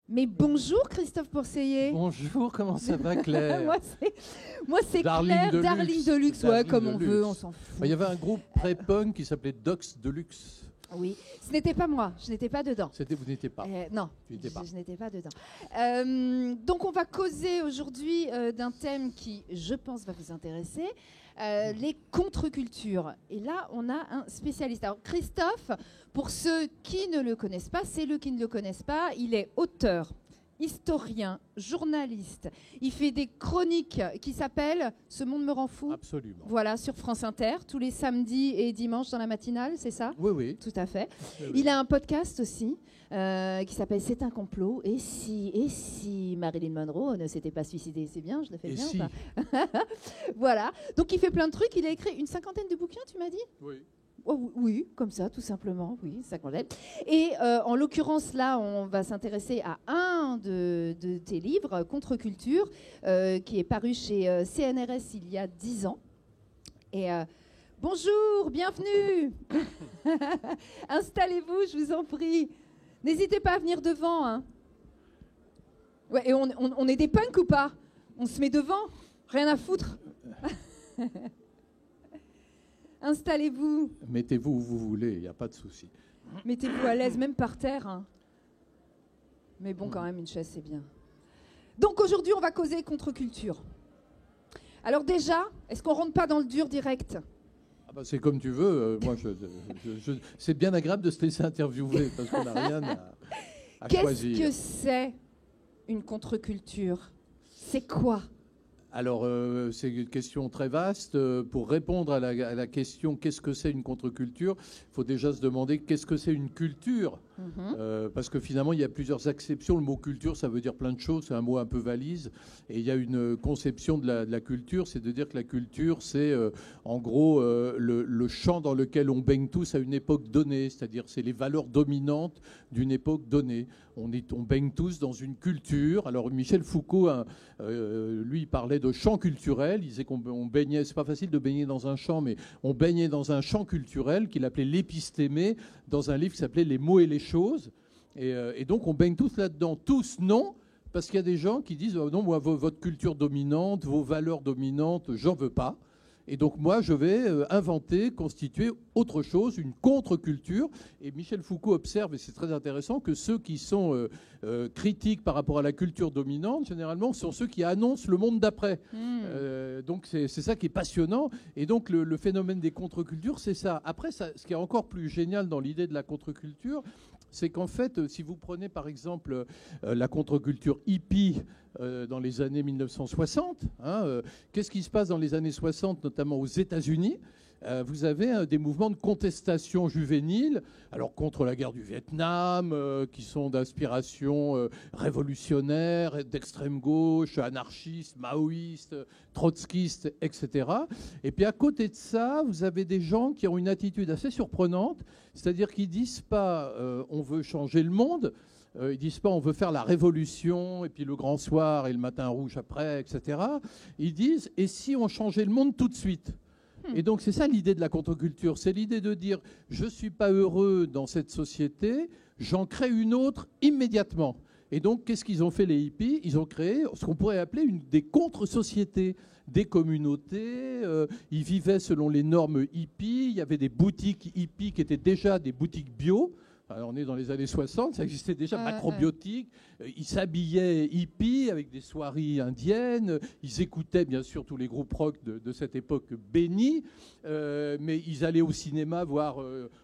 Mais bonjour Christophe Pourceillet. Bonjour, comment ça va Claire? Moi c'est Darling Claire, Darling Deluxe, ouais, Darling comme on Deluxe. veut, on s'en fout. Il y avait un groupe très punk qui s'appelait Dox Deluxe. Oui, ce n'était pas moi, je n'étais pas dedans. Vous n'étiez pas. Non, Tu n'étais pas. je n'étais pas dedans. Donc on va causer aujourd'hui d'un thème qui, je pense, va vous intéresser, les contre-cultures. Et là, on a un spécialiste. Alors Christophe, pour ceux qui ne le connaissent pas, c'est eux qui ne le connaissent pas, il est auteur, historien, journaliste. Il fait des chroniques qui s'appellent « Ce monde me rend fou ». Absolument. Voilà, sur France Inter, tous les samedis et dimanches dans la matinale, c'est ça? Oui, oui. Tout à fait. Oui, oui. Il a un podcast aussi qui s'appelle « C'est un complot ». Et si Marilyn Monroe ne s'était pas suicidée, c'est bien, je le fais Et bien si. ou pas? Voilà. Donc il fait plein de trucs. Il a écrit une cinquantaine de bouquins, tu m'as dit? Oui. Oh, oui, comme ça, tout simplement, oui, ça complète. Et en l'occurrence, là, on va s'intéresser à un de tes livres, Contre-culture, qui est paru chez CNRS il y a 10 ans. Et bonjour, bienvenue. Installez-vous, je vous en prie. N'hésitez pas à venir devant. Hein. Ouais, et on est des punks ou pas? On se met devant? Rien à foutre. Installez-vous. Mettez-vous où vous voulez, il n'y a pas de souci. Mettez-vous à l'aise, même par terre. Hein. Mais bon, quand même, une chaise, c'est bien. Donc aujourd'hui, on va causer contre-culture. Alors déjà, est-ce qu'on rentre pas dans le dur direct? Ah bah, c'est comme tu veux. Moi, c'est bien agréable de se laisser interviewer parce qu'on n'a rien à choisir. Qu'est-ce que c'est une contre-culture? C'est quoi? Alors, c'est une question très vaste. Pour répondre à la question qu'est-ce que c'est une contre-culture, il faut déjà se demander qu'est-ce que c'est une culture. Parce que finalement, il y a plusieurs acceptions. Le mot culture, ça veut dire plein de choses. C'est un mot un peu valise. Et il y a une conception de la culture, c'est de dire que la culture, c'est en gros le champ dans lequel on baigne tous à une époque donnée. C'est-à-dire c'est les valeurs dominantes d'une époque donnée. On baigne tous dans une culture. Alors Michel Foucault, lui, il parlait de champ culturel. Il disait qu'on baignait, c'est pas facile de baigner dans un champ, mais on baignait dans un champ culturel qu'il appelait l'épistémé, dans un livre qui s'appelait Les mots et les choses. Et donc on baigne tous là-dedans. Tous, non, parce qu'il y a des gens qui disent non, moi, votre culture dominante, vos valeurs dominantes, j'en veux pas. Et donc moi, je vais inventer, constituer autre chose, une contre-culture. Et Michel Foucault observe, et c'est très intéressant, que ceux qui sont critiques par rapport à la culture dominante, généralement, sont ceux qui annoncent le monde d'après. Donc c'est ça qui est passionnant. Et donc le phénomène des contre-cultures, c'est ça. Après, ce qui est encore plus génial dans l'idée de la contre-culture, c'est qu'en fait, si vous prenez par exemple la contre-culture hippie dans les années 1960, qu'est-ce qui se passe dans les années 60, notamment aux États-Unis? Vous avez des mouvements de contestation juvénile, alors contre la guerre du Vietnam, qui sont d'inspiration révolutionnaire, d'extrême gauche, anarchiste, maoïste, trotskiste, etc. Et puis à côté de ça, vous avez des gens qui ont une attitude assez surprenante, c'est-à-dire qu'ils disent pas on veut changer le monde. Ils disent pas on veut faire la révolution et puis le grand soir et le matin rouge après, etc. Ils disent et si on changeait le monde tout de suite? Et donc c'est ça l'idée de la contre-culture, c'est l'idée de dire je suis pas heureux dans cette société, j'en crée une autre immédiatement. Et donc qu'est-ce qu'ils ont fait les hippies? Ils ont créé ce qu'on pourrait appeler des contre-sociétés, des communautés. Ils vivaient selon les normes hippies. Il y avait des boutiques hippies qui étaient déjà des boutiques bio. Alors, on est dans les années 60, ça existait déjà, macrobiotique. Ils s'habillaient hippies avec des soirées indiennes. Ils écoutaient bien sûr tous les groupes rock de cette époque bénie. Mais ils allaient au cinéma voir,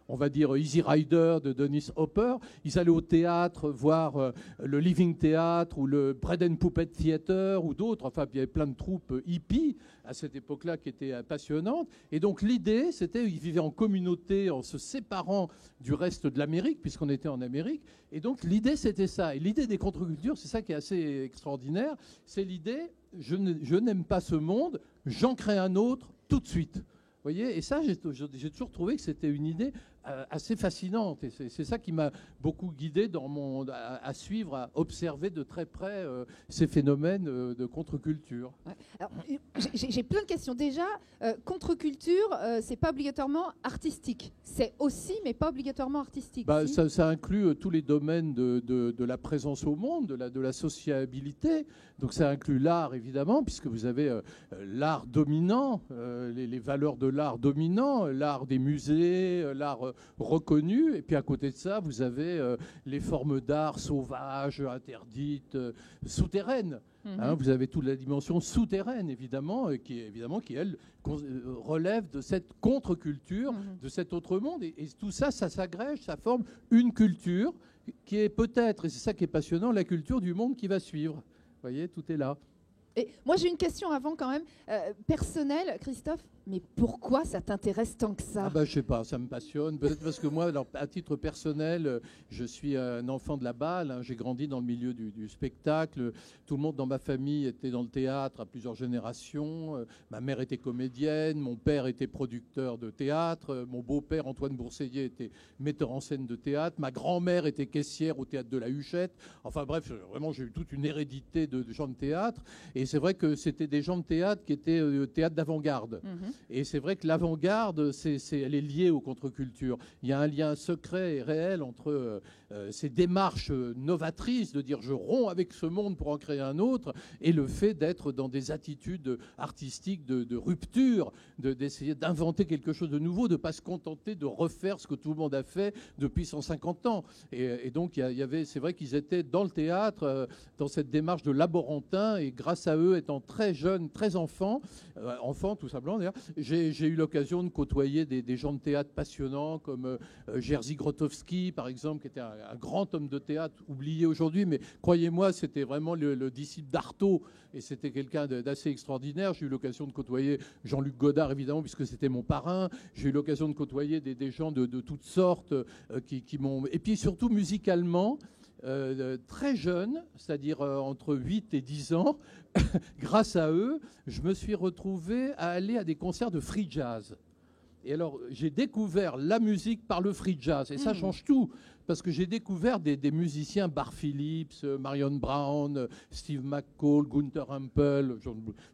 on va dire, Easy Rider de Dennis Hopper. Ils allaient au théâtre voir le Living Theatre ou le Bread and Puppet Theater ou d'autres. Enfin, il y avait plein de troupes hippies à cette époque-là qui étaient passionnantes. Et donc l'idée, c'était qu'ils vivaient en communauté en se séparant du reste de l'Amérique, puisqu'on était en Amérique. Et donc l'idée, c'était ça. Et l'idée des contre-cultures, c'est ça qui est assez extraordinaire. C'est l'idée, je n'aime pas ce monde, j'en crée un autre tout de suite. Vous voyez, et ça, j'ai toujours trouvé que c'était une idée assez fascinante. Et c'est ça qui m'a beaucoup guidé à suivre, à observer de très près ces phénomènes de contre-culture. Ouais. Alors, j'ai plein de questions. Déjà, contre-culture, c'est pas obligatoirement artistique. C'est aussi, mais pas obligatoirement artistique. Si. Ça inclut tous les domaines de la présence au monde, de la sociabilité. Donc ça inclut l'art, évidemment, puisque vous avez l'art dominant, les valeurs de l'art dominant, l'art des musées, l'art reconnu. Et puis à côté de ça, vous avez les formes d'art sauvages, interdites, souterraines. Hein, vous avez toute la dimension souterraine, évidemment, qui elle, relève de cette contre-culture, de cet autre monde. Et tout ça, ça s'agrège, ça forme une culture qui est peut-être, et c'est ça qui est passionnant, la culture du monde qui va suivre. Vous voyez, tout est là. Et moi, j'ai une question avant quand même, personnelle, Christophe. Mais pourquoi ça t'intéresse tant que ça ? Je sais pas, ça me passionne. Peut-être parce que moi, alors, à titre personnel, je suis un enfant de la balle. Hein. J'ai grandi dans le milieu du spectacle. Tout le monde dans ma famille était dans le théâtre à plusieurs générations. Ma mère était comédienne, mon père était producteur de théâtre, mon beau-père Antoine Bourseillet était metteur en scène de théâtre, ma grand-mère était caissière au théâtre de la Huchette. Enfin bref, vraiment, j'ai eu toute une hérédité de gens de théâtre. Et c'est vrai que c'était des gens de théâtre qui étaient théâtre d'avant-garde. Et c'est vrai que l'avant-garde, elle est liée aux contre-cultures. Il y a un lien secret et réel entre ces démarches novatrices de dire je romps avec ce monde pour en créer un autre et le fait d'être dans des attitudes artistiques de rupture, d'essayer d'inventer quelque chose de nouveau, de ne pas se contenter de refaire ce que tout le monde a fait depuis 150 ans. Et donc, c'est vrai qu'ils étaient dans le théâtre, dans cette démarche de laborantin, et grâce à eux, étant très jeunes, très enfants tout simplement d'ailleurs, j'ai eu l'occasion de côtoyer des gens de théâtre passionnants comme Jerzy Grotowski, par exemple, qui était un grand homme de théâtre, oublié aujourd'hui, mais croyez-moi, c'était vraiment le disciple d'Artaud, et c'était quelqu'un d'assez extraordinaire. J'ai eu l'occasion de côtoyer Jean-Luc Godard, évidemment, puisque c'était mon parrain. J'ai eu l'occasion de côtoyer des gens de toutes sortes qui m'ont... Et puis surtout, musicalement, très jeune, c'est-à-dire entre 8 et 10 ans, grâce à eux, je me suis retrouvé à aller à des concerts de free jazz. Et alors, j'ai découvert la musique par le free jazz. Et ça change tout. Parce que j'ai découvert des musiciens, Bar Phillips, Marion Brown, Steve McCall, Gunther Hampel,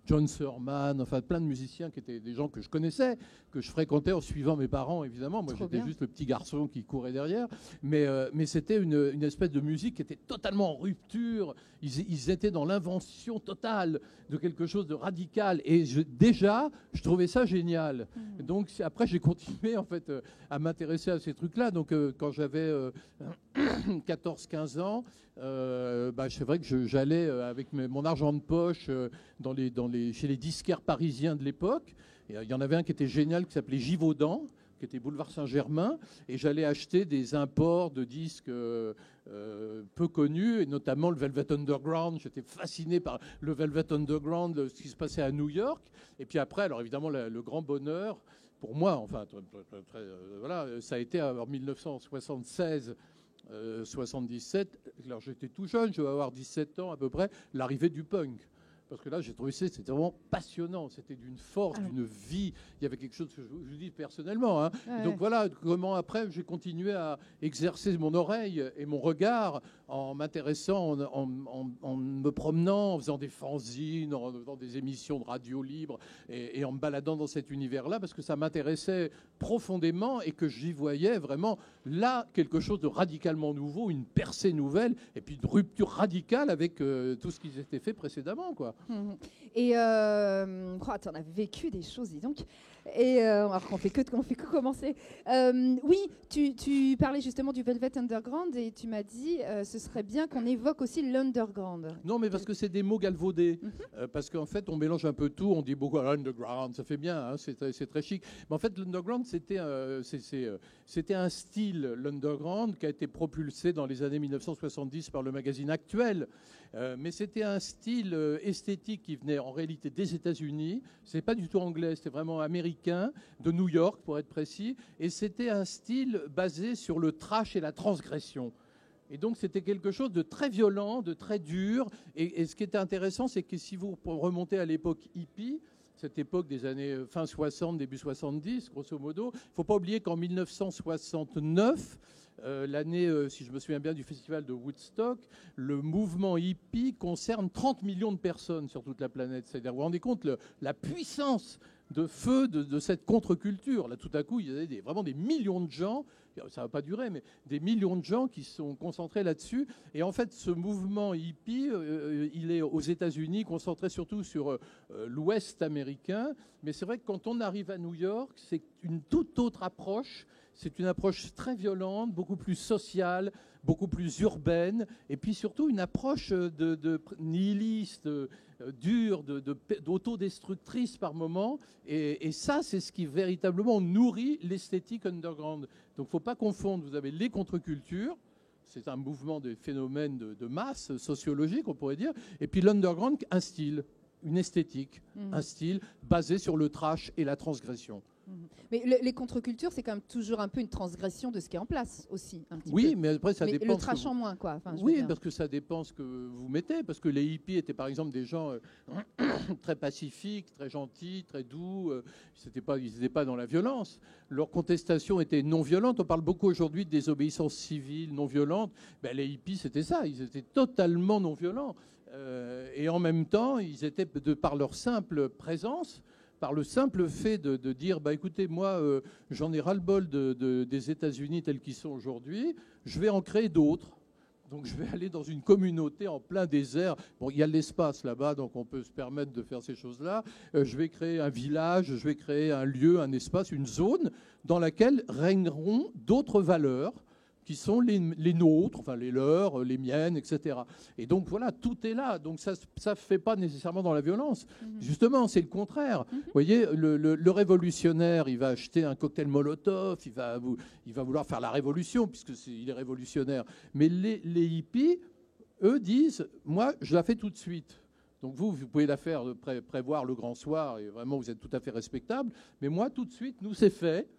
John Surman, enfin plein de musiciens qui étaient des gens que je connaissais, que je fréquentais en suivant mes parents, évidemment. Moi, j'étais juste le petit garçon qui courait derrière. Mais c'était une espèce de musique qui était totalement en rupture. Ils étaient dans l'invention totale de quelque chose de radical. Et déjà, je trouvais ça génial. Donc après, j'ai continué en fait à m'intéresser à ces trucs-là. Donc quand j'avais 14-15 ans, c'est vrai que j'allais avec mon argent de poche chez les disquaires parisiens de l'époque. Il y en avait un qui était génial, qui s'appelait Givaudan, qui était boulevard Saint-Germain, et j'allais acheter des imports de disques peu connus, et notamment le Velvet Underground. J'étais fasciné par le Velvet Underground, ce qui se passait à New York. Et puis après, alors évidemment, le grand bonheur, pour moi, enfin, voilà, ça a été en 1976, 77. Alors j'étais tout jeune, je vais avoir 17 ans à peu près, l'arrivée du punk. Parce que là, j'ai trouvé c'était vraiment passionnant. C'était d'une force, d'une vie. Il y avait quelque chose que je vous dis personnellement. Hein. Ouais. Donc voilà comment après j'ai continué à exercer mon oreille et mon regard en m'intéressant, en me promenant, en faisant des fanzines, en faisant des émissions de radio libre et en me baladant dans cet univers-là parce que ça m'intéressait profondément et que j'y voyais vraiment là quelque chose de radicalement nouveau, une percée nouvelle et puis une rupture radicale avec tout ce qui s'était fait précédemment, quoi. Et on a vécu des choses, dis donc. Et alors qu'on fait que commencer. Oui, tu parlais justement du Velvet Underground et tu m'as dit ce serait bien qu'on évoque aussi l'underground. Non, mais parce que c'est des mots galvaudés. Parce qu'en fait, on mélange un peu tout. On dit beaucoup underground, ça fait bien, hein, c'est très chic. Mais en fait, l'underground, c'était un style, l'underground, qui a été propulsé dans les années 1970 par le magazine Actuel. Mais c'était un style esthétique qui venait en réalité des États-Unis. C'est pas du tout anglais, c'était vraiment américain, de New York pour être précis. Et c'était un style basé sur le trash et la transgression. Et donc c'était quelque chose de très violent, de très dur. Et ce qui était intéressant, c'est que si vous remontez à l'époque hippie, cette époque des années fin 60, début 70, grosso modo. Il ne faut pas oublier qu'en 1969, l'année, si je me souviens bien, du festival de Woodstock, le mouvement hippie concerne 30 millions de personnes sur toute la planète. C'est-à-dire, vous vous rendez compte la puissance de feu de cette contre-culture. Là, tout à coup, il y avait vraiment des millions de gens, ça ne va pas durer, mais des millions de gens qui sont concentrés là-dessus. Et en fait, ce mouvement hippie, il est aux États-Unis, concentré surtout sur l'Ouest américain. Mais c'est vrai que quand on arrive à New York, c'est une toute autre approche. C'est une approche très violente, beaucoup plus sociale, beaucoup plus urbaine, et puis surtout une approche de nihiliste, dure, d'autodestructrice par moment. Et ça, c'est ce qui véritablement nourrit l'esthétique underground. Donc il ne faut pas confondre, vous avez les contre-cultures, c'est un mouvement de phénomènes de masse sociologique, on pourrait dire, et puis l'underground, un style, une esthétique, un style basé sur le trash et la transgression. Mais les contre-cultures, c'est quand même toujours un peu une transgression de ce qui est en place aussi. Un petit oui, peu. Mais après, ça mais dépend. Le trash en moins, quoi. Enfin, oui, parce que ça dépend ce que vous mettez. Parce que les hippies étaient, par exemple, des gens très pacifiques, très gentils, très doux. Ils n'étaient pas dans la violence. Leur contestation était non violente. On parle beaucoup aujourd'hui de désobéissance civile non violente. Ben, les hippies, c'était ça. Ils étaient totalement non violents. Et en même temps, ils étaient, par leur simple présence, par le simple fait de dire, bah, écoutez, moi, j'en ai ras-le-bol des États-Unis tels qu'ils sont aujourd'hui, je vais en créer d'autres. Donc je vais aller dans une communauté en plein désert. Bon, il y a de l'espace là-bas, donc on peut se permettre de faire ces choses-là. Je vais créer un village, je vais créer un lieu, un espace, une zone dans laquelle régneront d'autres valeurs qui sont les nôtres, enfin les leurs, les miennes, etc. Et donc voilà, tout est là. Donc ça ne fait pas nécessairement dans la violence. Justement, c'est le contraire. Vous voyez, le révolutionnaire, il va acheter un cocktail Molotov, il va vouloir faire la révolution, puisqu'il est révolutionnaire. Mais les hippies, eux, disent, moi, je la fais tout de suite. Donc vous pouvez la faire, prévoir le grand soir, et vraiment, vous êtes tout à fait respectable. Mais moi, tout de suite, nous, c'est fait.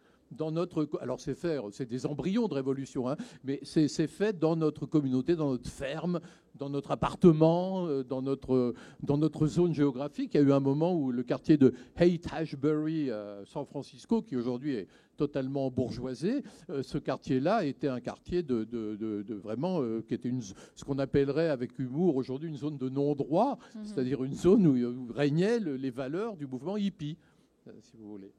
Alors c'est des embryons de révolution, hein, mais c'est fait dans notre communauté, dans notre ferme, dans notre appartement, dans notre zone géographique. Il y a eu un moment où le quartier de Haight-Ashbury, San Francisco, qui aujourd'hui est totalement bourgeoisé, ce quartier-là était un quartier vraiment qui était ce qu'on appellerait avec humour aujourd'hui une zone de non-droit, c'est-à-dire une zone où régnaient les valeurs du mouvement hippie. Si vous voulez.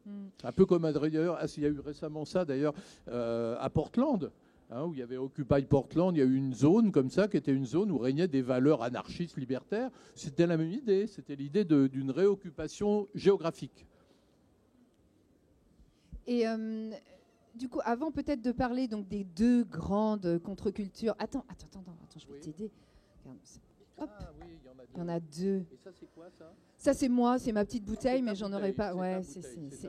Un peu comme d'ailleurs, il y a eu récemment ça d'ailleurs à Portland, hein, où il y avait Occupy Portland, il y a eu une zone comme ça qui était une zone où régnaient des valeurs anarchistes, libertaires. C'était la même idée, c'était l'idée d'une réoccupation géographique. Et du coup, avant peut-être de parler donc des deux grandes contre-cultures. Attends, je vais t'aider. Hop. Ah, oui, il y en a deux. Et ça, c'est quoi, ça ? Ça, c'est moi, c'est ma petite bouteille, mais j'en aurais pas. Ouais,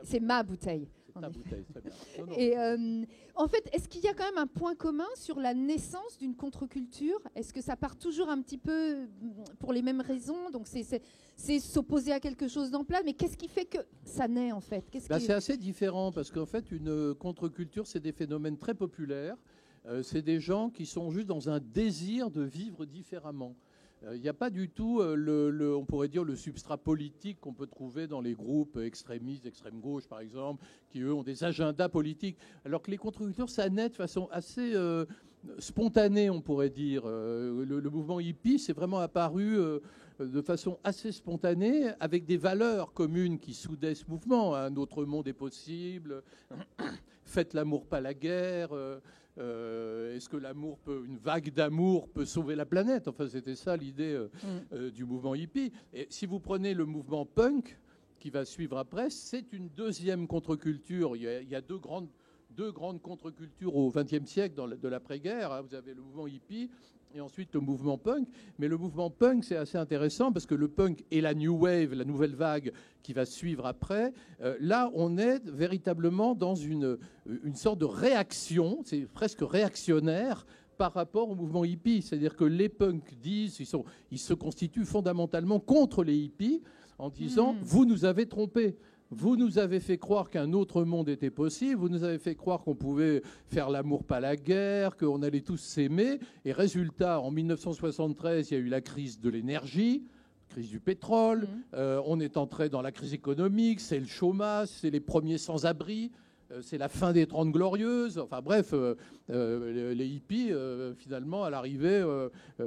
c'est ma bouteille. C'est ta bouteille, très bien. Non. Et en fait, est-ce qu'il y a quand même un point commun sur la naissance d'une contre-culture ? Est-ce que ça part toujours un petit peu pour les mêmes raisons ? Donc, c'est s'opposer à quelque chose d'en place, mais qu'est-ce qui fait que ça naît, en fait ? C'est assez différent, parce qu'en fait, une contre-culture, c'est des phénomènes très populaires. C'est des gens qui sont juste dans un désir de vivre différemment. Il n'y a pas du tout, on pourrait dire, le substrat politique qu'on peut trouver dans les groupes extrémistes, extrême gauche par exemple, qui eux ont des agendas politiques. Alors que les contre-cultures, ça naît de façon assez spontanée, on pourrait dire. Le mouvement hippie, c'est vraiment apparu de façon assez spontanée, avec des valeurs communes qui soudaient ce mouvement. Un autre monde est possible, faites l'amour, pas la guerre. Est-ce que une vague d'amour peut sauver la planète ? Enfin, c'était ça l'idée du mouvement hippie. Et si vous prenez le mouvement punk, qui va suivre après, c'est une deuxième contre-culture. Il y a deux grandes contre-cultures au XXe siècle de l'après-guerre. Hein. Vous avez le mouvement hippie et ensuite le mouvement punk. Mais le mouvement punk, c'est assez intéressant parce que le punk et la new wave, la nouvelle vague qui va suivre après, là, on est véritablement dans une sorte de réaction, c'est presque réactionnaire par rapport au mouvement hippie. C'est-à-dire que les punks disent, ils se constituent fondamentalement contre les hippies en disant « vous nous avez trompés ». Vous nous avez fait croire qu'un autre monde était possible, vous nous avez fait croire qu'on pouvait faire l'amour, pas la guerre, qu'on allait tous s'aimer. Et résultat, en 1973, il y a eu la crise de l'énergie. crise du pétrole, on est entré dans la crise économique, c'est le chômage, c'est les premiers sans-abri, c'est la fin des 30 glorieuses. Enfin bref, les hippies, finalement, à l'arrivée,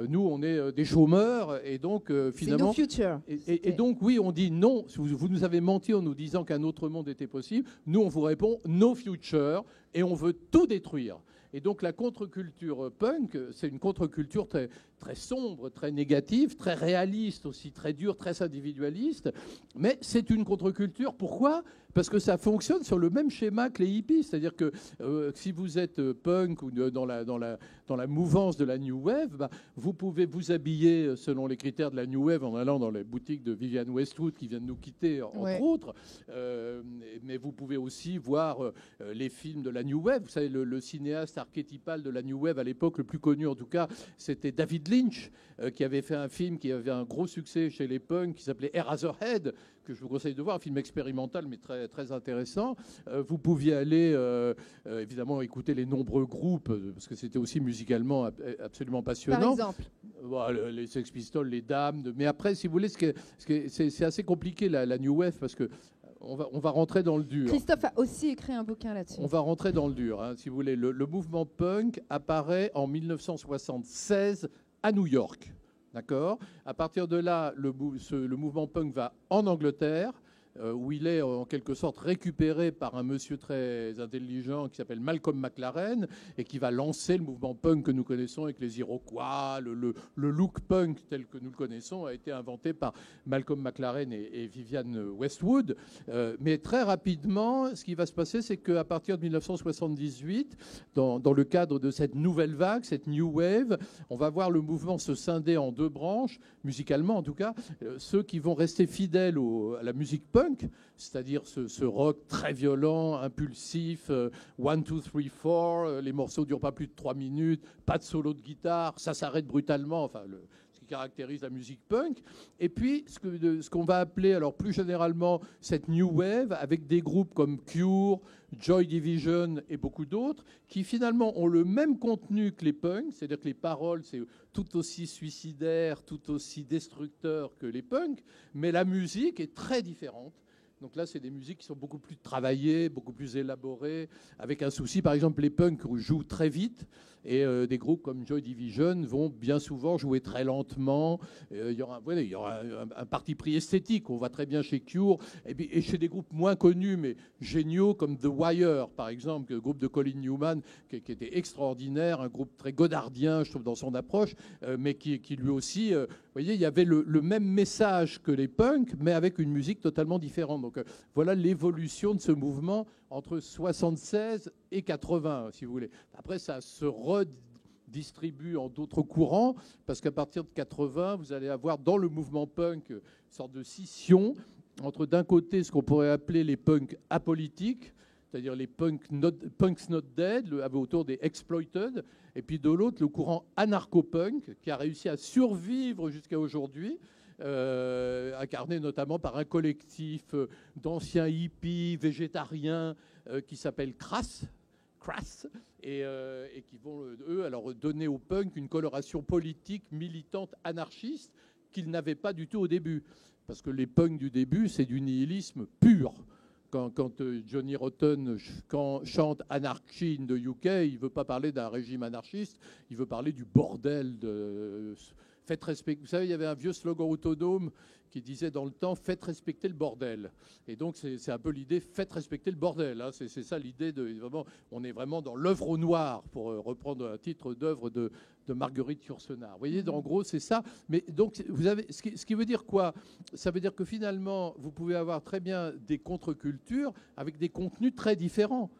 nous, on est des chômeurs. Et donc, finalement... C'est no future. Et donc, oui, on dit non. Vous nous avez menti en nous disant qu'un autre monde était possible. Nous, on vous répond no future. Et on veut tout détruire. Et donc la contre-culture punk, c'est une contre-culture très, très sombre, très négative, très réaliste aussi, très dure, très individualiste. Mais c'est une contre-culture. Pourquoi ? Parce que ça fonctionne sur le même schéma que les hippies. C'est-à-dire que si vous êtes punk ou dans la mouvance de la New Wave, bah, vous pouvez vous habiller selon les critères de la New Wave en allant dans les boutiques de Vivienne Westwood qui vient de nous quitter, entre autres. Mais vous pouvez aussi voir les films de la New Wave. Vous savez, le cinéaste archétypal de la New Wave, à l'époque, le plus connu en tout cas, c'était David Lynch, qui avait fait un film qui avait un gros succès chez les punks, qui s'appelait Eraserhead, que je vous conseille de voir, un film expérimental mais très, très intéressant. Vous pouviez aller, évidemment, écouter les nombreux groupes, parce que c'était aussi musicalement absolument passionnant. Par exemple voilà, les Sex Pistols, les Damned. Mais après, si vous voulez, c'est assez compliqué, la New Wave, parce que on va rentrer dans le dur. Christophe a aussi écrit un bouquin là-dessus. On va rentrer dans le dur, hein, si vous voulez. Le mouvement punk apparaît en 1976 à New York. D'accord ? À partir de là, le mouvement punk va en Angleterre, où il est en quelque sorte récupéré par un monsieur très intelligent qui s'appelle Malcolm McLaren et qui va lancer le mouvement punk que nous connaissons avec les Iroquois. Le look punk tel que nous le connaissons a été inventé par Malcolm McLaren et Vivienne Westwood. Mais très rapidement, ce qui va se passer, c'est qu'à partir de 1978, dans le cadre de cette nouvelle vague, cette New Wave, on va voir le mouvement se scinder en deux branches, musicalement en tout cas, ceux qui vont rester fidèles à la musique punk, c'est-à-dire ce rock très violent, impulsif, 1, 2, 3, 4, les morceaux ne durent pas plus de 3 minutes, pas de solo de guitare, ça s'arrête brutalement, enfin ce qui caractérise la musique punk. Et puis ce qu'on va appeler alors plus généralement cette New Wave, avec des groupes comme Cure, Joy Division et beaucoup d'autres, qui finalement ont le même contenu que les punks, c'est-à-dire que les paroles, c'est tout aussi suicidaire, tout aussi destructeur que les punks, mais la musique est très différente. Donc là, c'est des musiques qui sont beaucoup plus travaillées, beaucoup plus élaborées, avec un souci. Par exemple, les punks jouent très vite et des groupes comme Joy Division vont bien souvent jouer très lentement. Il y aura un parti pris esthétique. On voit très bien chez Cure et chez des groupes moins connus mais géniaux comme The Wire, par exemple, le groupe de Colin Newman qui était extraordinaire, un groupe très godardien, je trouve, dans son approche, mais qui lui aussi, vous voyez, il y avait le même message que les punks, mais avec une musique totalement différente. Donc voilà l'évolution de ce mouvement entre 76 et 80, si vous voulez. Après, ça se redistribue en d'autres courants, parce qu'à partir de 80, vous allez avoir dans le mouvement punk une sorte de scission entre, d'un côté, ce qu'on pourrait appeler les punks apolitiques, c'est-à-dire les punks not dead, autour des exploited, et puis de l'autre, le courant anarcho-punk, qui a réussi à survivre jusqu'à aujourd'hui, incarné notamment par un collectif d'anciens hippies végétariens qui s'appelle Crass, et qui vont, eux, alors donner au punk une coloration politique, militante, anarchiste, qu'ils n'avaient pas du tout au début. Parce que les punks du début, c'est du nihilisme pur. Quand Johnny Rotten chante Anarchy in the UK, il ne veut pas parler d'un régime anarchiste, il veut parler du bordel de... Faites respecter. Vous savez, il y avait un vieux slogan autonome qui disait dans le temps « Faites respecter le bordel ». Et donc, c'est un peu l'idée « Faites respecter le bordel hein ». C'est ça l'idée. On est vraiment dans l'œuvre au noir, pour reprendre un titre d'œuvre de Marguerite Yourcenar. Vous voyez, en gros, c'est ça. Mais donc, vous avez, ce qui veut dire quoi ? Ça veut dire que finalement, vous pouvez avoir très bien des contre-cultures avec des contenus très différents.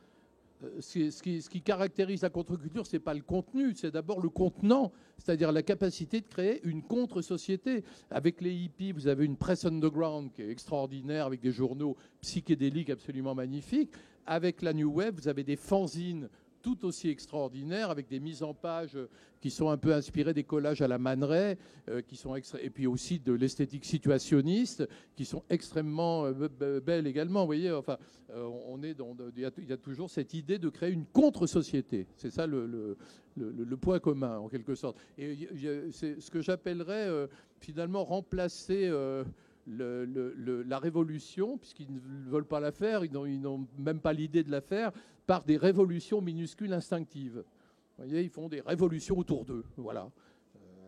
Ce qui caractérise la contre-culture, ce n'est pas le contenu, c'est d'abord le contenant, c'est-à-dire la capacité de créer une contre-société. Avec les hippies, vous avez une presse underground qui est extraordinaire, avec des journaux psychédéliques absolument magnifiques. Avec la New Wave, vous avez des fanzines tout aussi extraordinaires, avec des mises en page qui sont un peu inspirées des collages à la Man Ray, et puis aussi de l'esthétique situationniste, qui sont extrêmement belles également. Vous voyez, enfin, il y a toujours cette idée de créer une contre-société. C'est ça le point commun, en quelque sorte. Et c'est ce que j'appellerais finalement remplacer la révolution, puisqu'ils ne veulent pas la faire, ils n'ont même pas l'idée de la faire, par des révolutions minuscules instinctives. Vous voyez, ils font des révolutions autour d'eux. Voilà.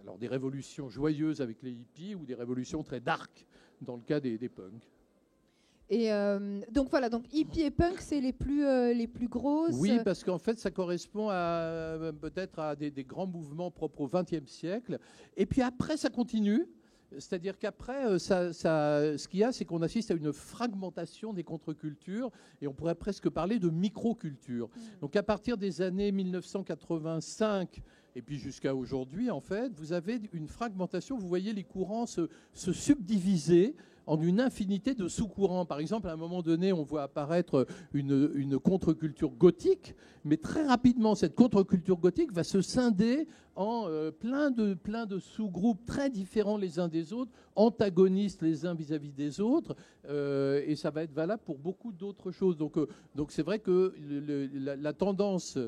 Alors des révolutions joyeuses avec les hippies ou des révolutions très dark dans le cas des punks. Et donc voilà, donc hippie et punk, c'est les plus grosses. Oui, parce qu'en fait, ça correspond peut-être à des grands mouvements propres au XXe siècle. Et puis après, ça continue. C'est-à-dire qu'après, ce qu'il y a, c'est qu'on assiste à une fragmentation des contre-cultures et on pourrait presque parler de micro-culture. Donc à partir des années 1985 et puis jusqu'à aujourd'hui, en fait, vous avez une fragmentation. Vous voyez les courants se subdiviser en une infinité de sous-courants. Par exemple, à un moment donné, on voit apparaître une contre-culture gothique, mais très rapidement, cette contre-culture gothique va se scinder en plein de sous-groupes très différents les uns des autres, antagonistes les uns vis-à-vis des autres, et ça va être valable pour beaucoup d'autres choses. Donc c'est vrai que la tendance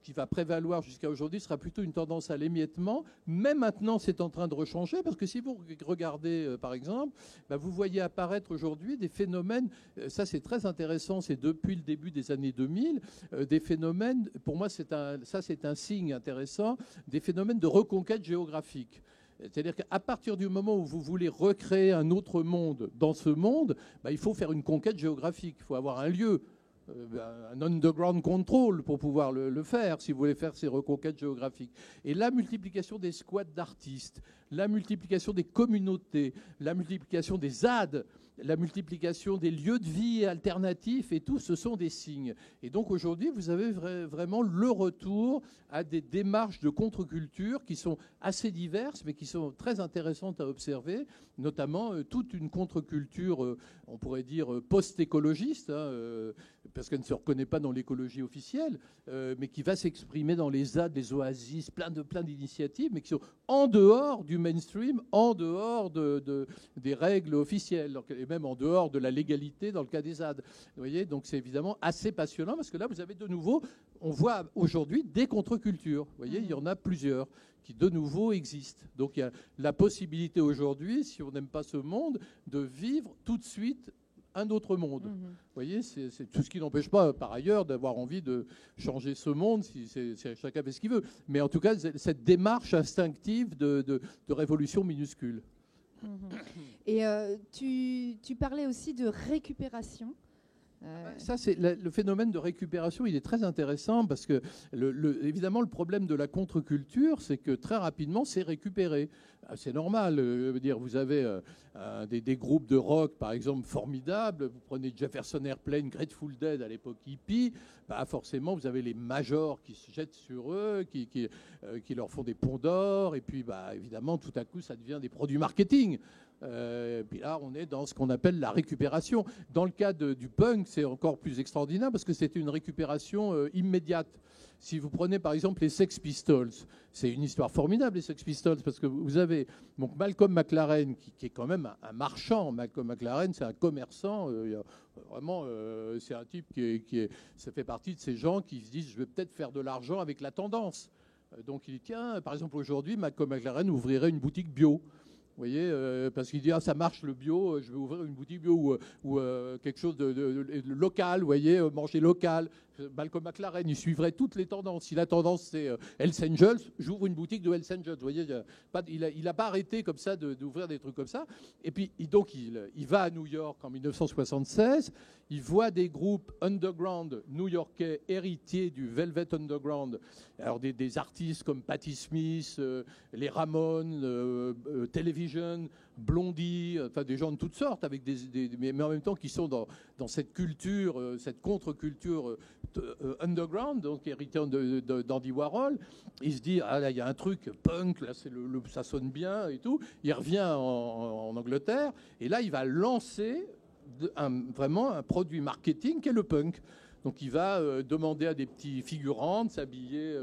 qui va prévaloir jusqu'à aujourd'hui sera plutôt une tendance à l'émiettement. Mais maintenant, c'est en train de rechanger, parce que si vous regardez, par exemple, vous voyez apparaître aujourd'hui des phénomènes, ça c'est très intéressant, c'est depuis le début des années 2000, des phénomènes, pour moi c'est un signe intéressant, des phénomènes de reconquête géographique. C'est-à-dire qu'à partir du moment où vous voulez recréer un autre monde dans ce monde, il faut faire une conquête géographique, il faut avoir un lieu, un underground control pour pouvoir le faire, si vous voulez faire ces reconquêtes géographiques. Et la multiplication des squats d'artistes, la multiplication des communautés, la multiplication des ZAD, la multiplication des lieux de vie alternatifs, et tout, ce sont des signes. Et donc aujourd'hui, vous avez vraiment le retour à des démarches de contre-culture qui sont assez diverses, mais qui sont très intéressantes à observer, notamment toute une contre-culture, on pourrait dire, post-écologiste, parce qu'elle ne se reconnaît pas dans l'écologie officielle, mais qui va s'exprimer dans les ZAD, les oasis, plein d'initiatives, mais qui sont en dehors du mainstream, en dehors des règles officielles, et même en dehors de la légalité dans le cas des ZAD. Vous voyez, donc c'est évidemment assez passionnant, parce que là, vous avez de nouveau, on voit aujourd'hui des contre-cultures. Vous voyez, il y en a plusieurs qui de nouveau existent. Donc il y a la possibilité aujourd'hui, si on n'aime pas ce monde, de vivre tout de suite un autre monde. Vous voyez, c'est tout ce qui n'empêche pas, par ailleurs, d'avoir envie de changer ce monde, si chacun fait ce qu'il veut. Mais en tout cas, cette démarche instinctive de révolution minuscule. Et tu parlais aussi de récupération. Ça, c'est le phénomène de récupération, il est très intéressant parce que, évidemment, le problème de la contre-culture, c'est que très rapidement, c'est récupéré. C'est normal. Vous avez des groupes de rock, par exemple, formidables. Vous prenez Jefferson Airplane, Grateful Dead à l'époque hippie. Forcément, vous avez les majors qui se jettent sur eux, qui leur font des ponts d'or. Et puis, évidemment, tout à coup, ça devient des produits marketing. Puis là, on est dans ce qu'on appelle la récupération. Dans le cas du punk, c'est encore plus extraordinaire parce que c'est une récupération immédiate. Si vous prenez par exemple les Sex Pistols, c'est une histoire formidable, les Sex Pistols, parce que vous avez donc Malcolm McLaren, qui est quand même un marchand. Malcolm McLaren, c'est un commerçant. Vraiment, c'est un type ça fait partie de ces gens qui se disent, je vais peut-être faire de l'argent avec la tendance. Donc il dit, tiens, par exemple aujourd'hui, Malcolm McLaren ouvrirait une boutique bio. Vous voyez, parce qu'il dit, ça marche le bio, je vais ouvrir une boutique bio ou quelque chose de local, vous voyez, manger local. Malcolm McLaren, il suivrait toutes les tendances. Si la tendance, c'est Hells Angels, j'ouvre une boutique de Hells Angels. Vous voyez, il n'a pas arrêté comme ça d'ouvrir des trucs comme ça. Et puis, donc, il va à New York en 1976. Il voit des groupes underground new-yorkais héritiers du Velvet Underground. Alors, des artistes comme Patti Smith, les Ramones, Television, Blondie, enfin des gens de toutes sortes, avec mais en même temps qui sont dans cette culture, cette contre-culture underground, donc hérité d'Andy Warhol. Il se dit, là, il y a un truc punk, là, ça sonne bien et tout. Il revient en Angleterre, et là, il va lancer vraiment un produit marketing qui est le punk. Donc il va demander à des petits figurants de s'habiller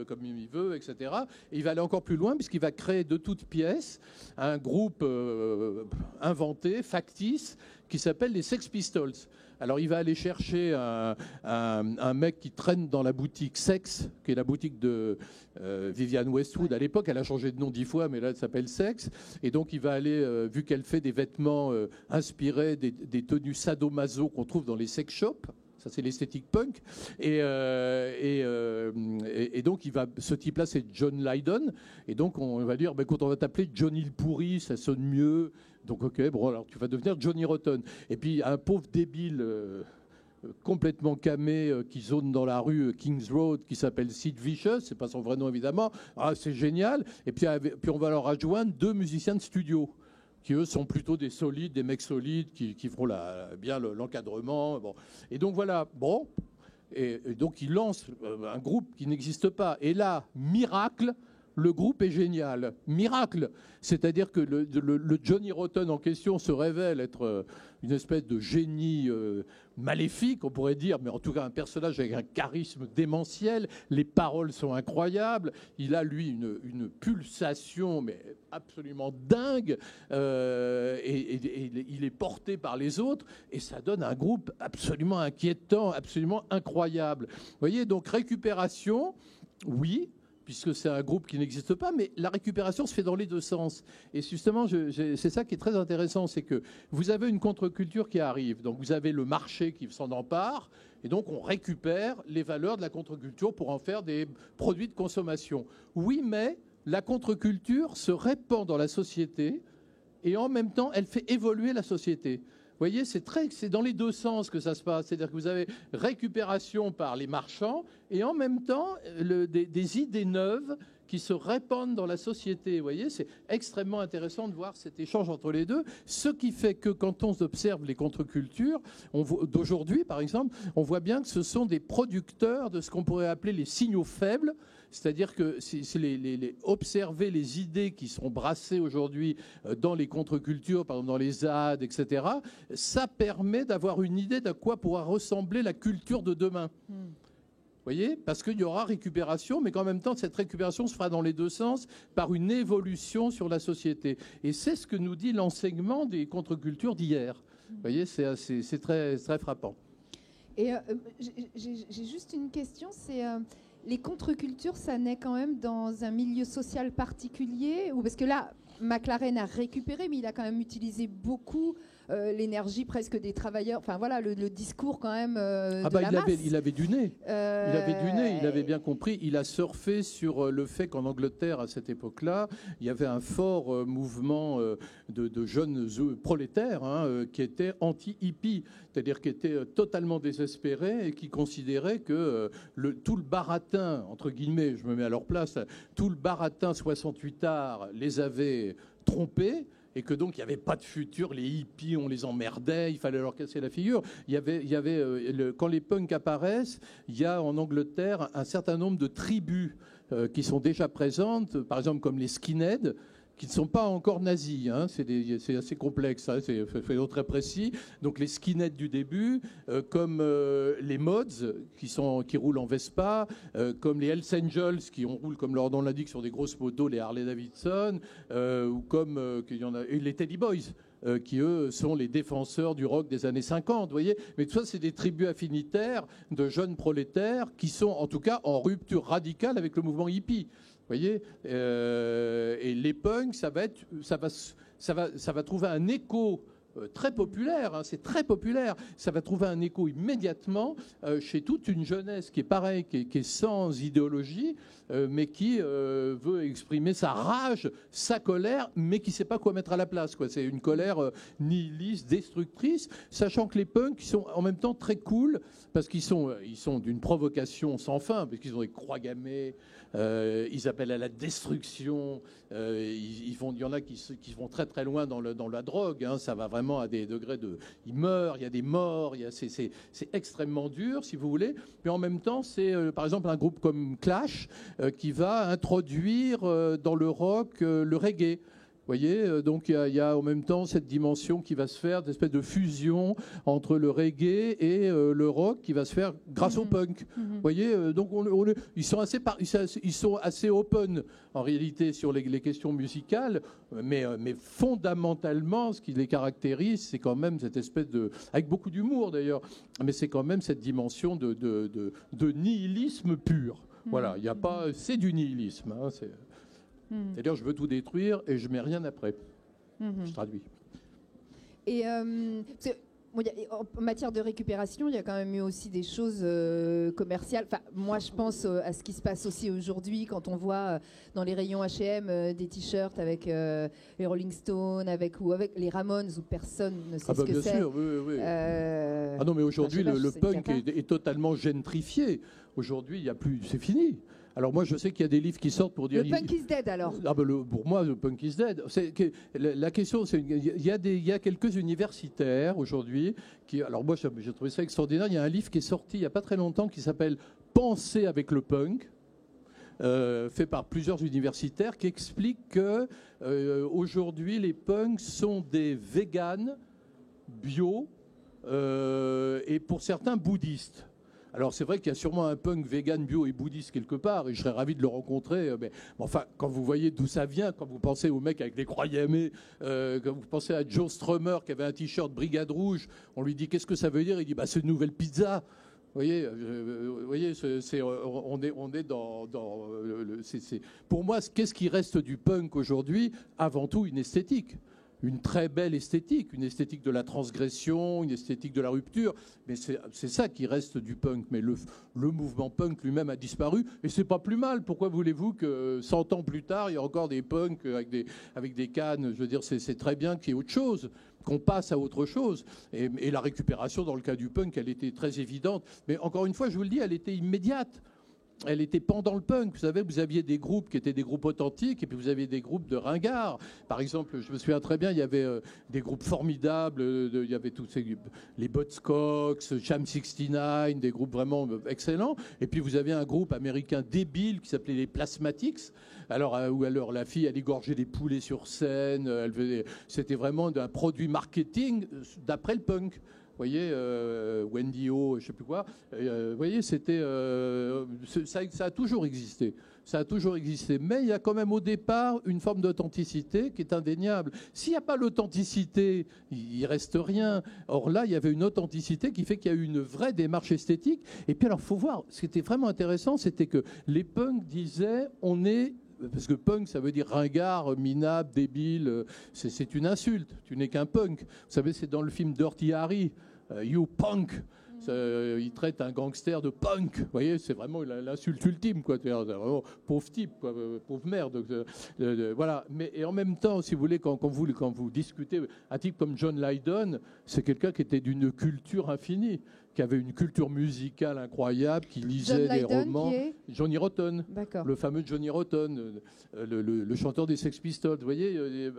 comme il veut, etc. Et il va aller encore plus loin puisqu'il va créer de toutes pièces un groupe inventé, factice, qui s'appelle les Sex Pistols. Alors il va aller chercher un mec qui traîne dans la boutique Sex, qui est la boutique de Vivienne Westwood. À l'époque, elle a changé de nom 10 fois, mais là, elle s'appelle Sex. Et donc il va aller, vu qu'elle fait des vêtements inspirés des tenues sadomaso qu'on trouve dans les sex shops, ça c'est l'esthétique punk, et donc ce type-là c'est John Lydon, et donc on va dire, quand on va t'appeler Johnny le pourri, ça sonne mieux, donc ok, bon alors tu vas devenir Johnny Rotten. Et puis un pauvre débile complètement camé qui zone dans la rue Kings Road, qui s'appelle Sid Vicious, c'est pas son vrai nom évidemment, c'est génial, et puis on va leur adjoindre 2 musiciens de studio, qui eux sont plutôt des solides, des mecs solides, qui feront bien l'encadrement. Bon. Et donc voilà, bon, et donc ils lancent un groupe qui n'existe pas. Et là, miracle, le groupe est génial. Miracle, c'est-à-dire que le Johnny Rotten en question se révèle être une espèce de génie maléfique, on pourrait dire, mais en tout cas un personnage avec un charisme démentiel. Les paroles sont incroyables. Il a, lui, une pulsation, mais absolument dingue. Et il est porté par les autres. Et ça donne un groupe absolument inquiétant, absolument incroyable. Vous voyez, donc récupération, oui, puisque c'est un groupe qui n'existe pas, mais la récupération se fait dans les 2 sens. Et justement, c'est ça qui est très intéressant, c'est que vous avez une contre-culture qui arrive. Donc vous avez le marché qui s'en empare, et donc on récupère les valeurs de la contre-culture pour en faire des produits de consommation. Oui, mais la contre-culture se répand dans la société, et en même temps, elle fait évoluer la société. Vous voyez, c'est dans les 2 sens que ça se passe. C'est-à-dire que vous avez récupération par les marchands et en même temps des idées neuves qui se répandent dans la société. Vous voyez, c'est extrêmement intéressant de voir cet échange entre les deux. Ce qui fait que quand on observe les contre-cultures d'aujourd'hui, par exemple, on voit bien que ce sont des producteurs de ce qu'on pourrait appeler les signaux faibles. C'est-à-dire que observer les idées qui sont brassées aujourd'hui dans les contre-cultures, par exemple dans les ZAD, etc., ça permet d'avoir une idée de quoi pourra ressembler la culture de demain. Vous voyez, parce qu'il y aura récupération, mais qu'en même temps, cette récupération se fera dans les 2 sens par une évolution sur la société. Et c'est ce que nous dit l'enseignement des contre-cultures d'hier. Vous voyez, c'est très, très frappant. Et j'ai juste une question, c'est... les contre-cultures, ça naît quand même dans un milieu social particulier, ou parce que là, McLaren a récupéré, mais il a quand même utilisé beaucoup l'énergie presque des travailleurs. Enfin voilà, le discours quand même de la masse. Il avait du nez. Il avait du nez. Il avait bien compris. Il a surfé sur le fait qu'en Angleterre, à cette époque-là, il y avait un fort mouvement de jeunes prolétaires qui étaient anti-hippie, c'est-à-dire qui étaient totalement désespérés et qui considéraient que tout le baratin, entre guillemets, je me mets à leur place, tout le baratin 68ard les avait trompés. Et que donc il n'y avait pas de futur, les hippies, on les emmerdait, il fallait leur casser la figure. Quand les punks apparaissent, il y a en Angleterre un certain nombre de tribus qui sont déjà présentes, par exemple comme les skinheads, qui ne sont pas encore nazis, c'est assez complexe, c'est très précis. Donc les skinheads du début, comme les mods qui roulent en Vespa, comme les Hells Angels qui roulent comme leur nom l'indique sur des grosses motos, les Harley Davidson, ou comme et les Teddy Boys. Qui, eux, sont les défenseurs du rock des années 50, vous voyez. Mais tout ça, c'est des tribus affinitaires de jeunes prolétaires qui sont, en tout cas, en rupture radicale avec le mouvement hippie. Vous voyez, et les punks, ça va trouver un écho très populaire, c'est très populaire. Ça va trouver un écho immédiatement chez toute une jeunesse qui est pareil, qui est sans idéologie, mais qui veut exprimer sa rage, sa colère, mais qui ne sait pas quoi mettre à la place. C'est une colère nihiliste, destructrice, sachant que les punks sont en même temps très cool, parce qu'ils sont d'une provocation sans fin, parce qu'ils ont des croix gammées, ils appellent à la destruction, il y en a qui vont très très loin dans la drogue, ça va vraiment à des degrés de... Ils meurent, il y a des morts, c'est extrêmement dur, si vous voulez, mais en même temps, c'est par exemple un groupe comme Clash qui va introduire dans le rock le reggae. voyez, donc il y a en même temps cette dimension qui va se faire, cette espèce de fusion entre le reggae et le rock qui va se faire grâce au punk. Voyez, donc ils sont assez open en réalité sur les questions musicales, mais fondamentalement, ce qui les caractérise, c'est quand même cette espèce de, avec beaucoup d'humour d'ailleurs, mais c'est quand même cette dimension de nihilisme pur. Voilà, il n'y a pas, c'est du nihilisme. Hein, c'est-à-dire, je veux tout détruire et je mets rien après. Je traduis. Et en matière de récupération, il y a quand même eu aussi des choses commerciales. Enfin, moi, je pense à ce qui se passe aussi aujourd'hui quand on voit dans les rayons H&M des t-shirts avec les Rolling Stones, avec les Ramones, où personne ne sait ce que c'est. Bien sûr, oui. Ah non, mais aujourd'hui, le punk est totalement gentrifié. Aujourd'hui, il y a plus, c'est fini. Alors moi, je sais qu'il y a des livres qui sortent pour dire... Le punk is dead, alors. Pour moi, le punk is dead. La question, c'est il y a quelques universitaires aujourd'hui qui... Alors moi, j'ai trouvé ça extraordinaire. Il y a un livre qui est sorti il n'y a pas très longtemps qui s'appelle « Penser avec le punk ». Fait par plusieurs universitaires qui expliquent que aujourd'hui les punks sont des véganes bio et pour certains bouddhistes. Alors c'est vrai qu'il y a sûrement un punk vegan, bio et bouddhiste quelque part, et je serais ravi de le rencontrer. Mais enfin, quand vous voyez d'où ça vient, quand vous pensez au mec avec les croix gammées, quand vous pensez à Joe Strummer qui avait un t-shirt Brigade Rouge, on lui dit qu'est-ce que ça veut dire, il dit c'est une nouvelle pizza. Vous voyez, on est dans pour moi, qu'est-ce qui reste du punk aujourd'hui? Avant tout, une esthétique. Une très belle esthétique, une esthétique de la transgression, une esthétique de la rupture. Mais c'est ça qui reste du punk. Mais le mouvement punk lui-même a disparu. Et c'est pas plus mal. Pourquoi voulez-vous que 100 ans plus tard, il y a encore des punks avec des cannes? Je veux dire, c'est très bien qu'il y ait autre chose, qu'on passe à autre chose. Et la récupération, dans le cas du punk, elle était très évidente. Mais encore une fois, je vous le dis, elle était immédiate. Elle était pendant le punk. Vous savez, vous aviez des groupes qui étaient des groupes authentiques et puis vous aviez des groupes de ringards. Par exemple, je me souviens très bien, il y avait des groupes formidables. Il y avait tous les Buzzcocks, Jam 69, des groupes vraiment excellents. Et puis vous aviez un groupe américain débile qui s'appelait les Plasmatics. Alors la fille, elle égorgeait des poulets sur scène. C'était vraiment un produit marketing d'après le punk. Vous voyez, Wendy O, je ne sais plus quoi. Vous voyez, c'était, ça a toujours existé. Ça a toujours existé. Mais il y a quand même au départ une forme d'authenticité qui est indéniable. S'il n'y a pas l'authenticité, il ne reste rien. Or là, il y avait une authenticité qui fait qu'il y a eu une vraie démarche esthétique. Et puis alors, il faut voir, ce qui était vraiment intéressant, c'était que les punks disaient, on est... Parce que punk, ça veut dire ringard, minable, débile. C'est une insulte. Tu n'es qu'un punk. Vous savez, c'est dans le film Dirty Harry. You punk. Il traite un gangster de punk. Vous voyez, c'est vraiment l'insulte ultime, quoi. Vraiment, pauvre type, quoi, pauvre merde. Voilà. Mais et en même temps, si vous voulez, quand vous discutez, un type comme John Lydon, c'est quelqu'un qui était d'une culture infinie, qui avait une culture musicale incroyable, qui lisait des romans. Johnny Rotten, le fameux Johnny Rotten, le chanteur des Sex Pistols. Vous voyez,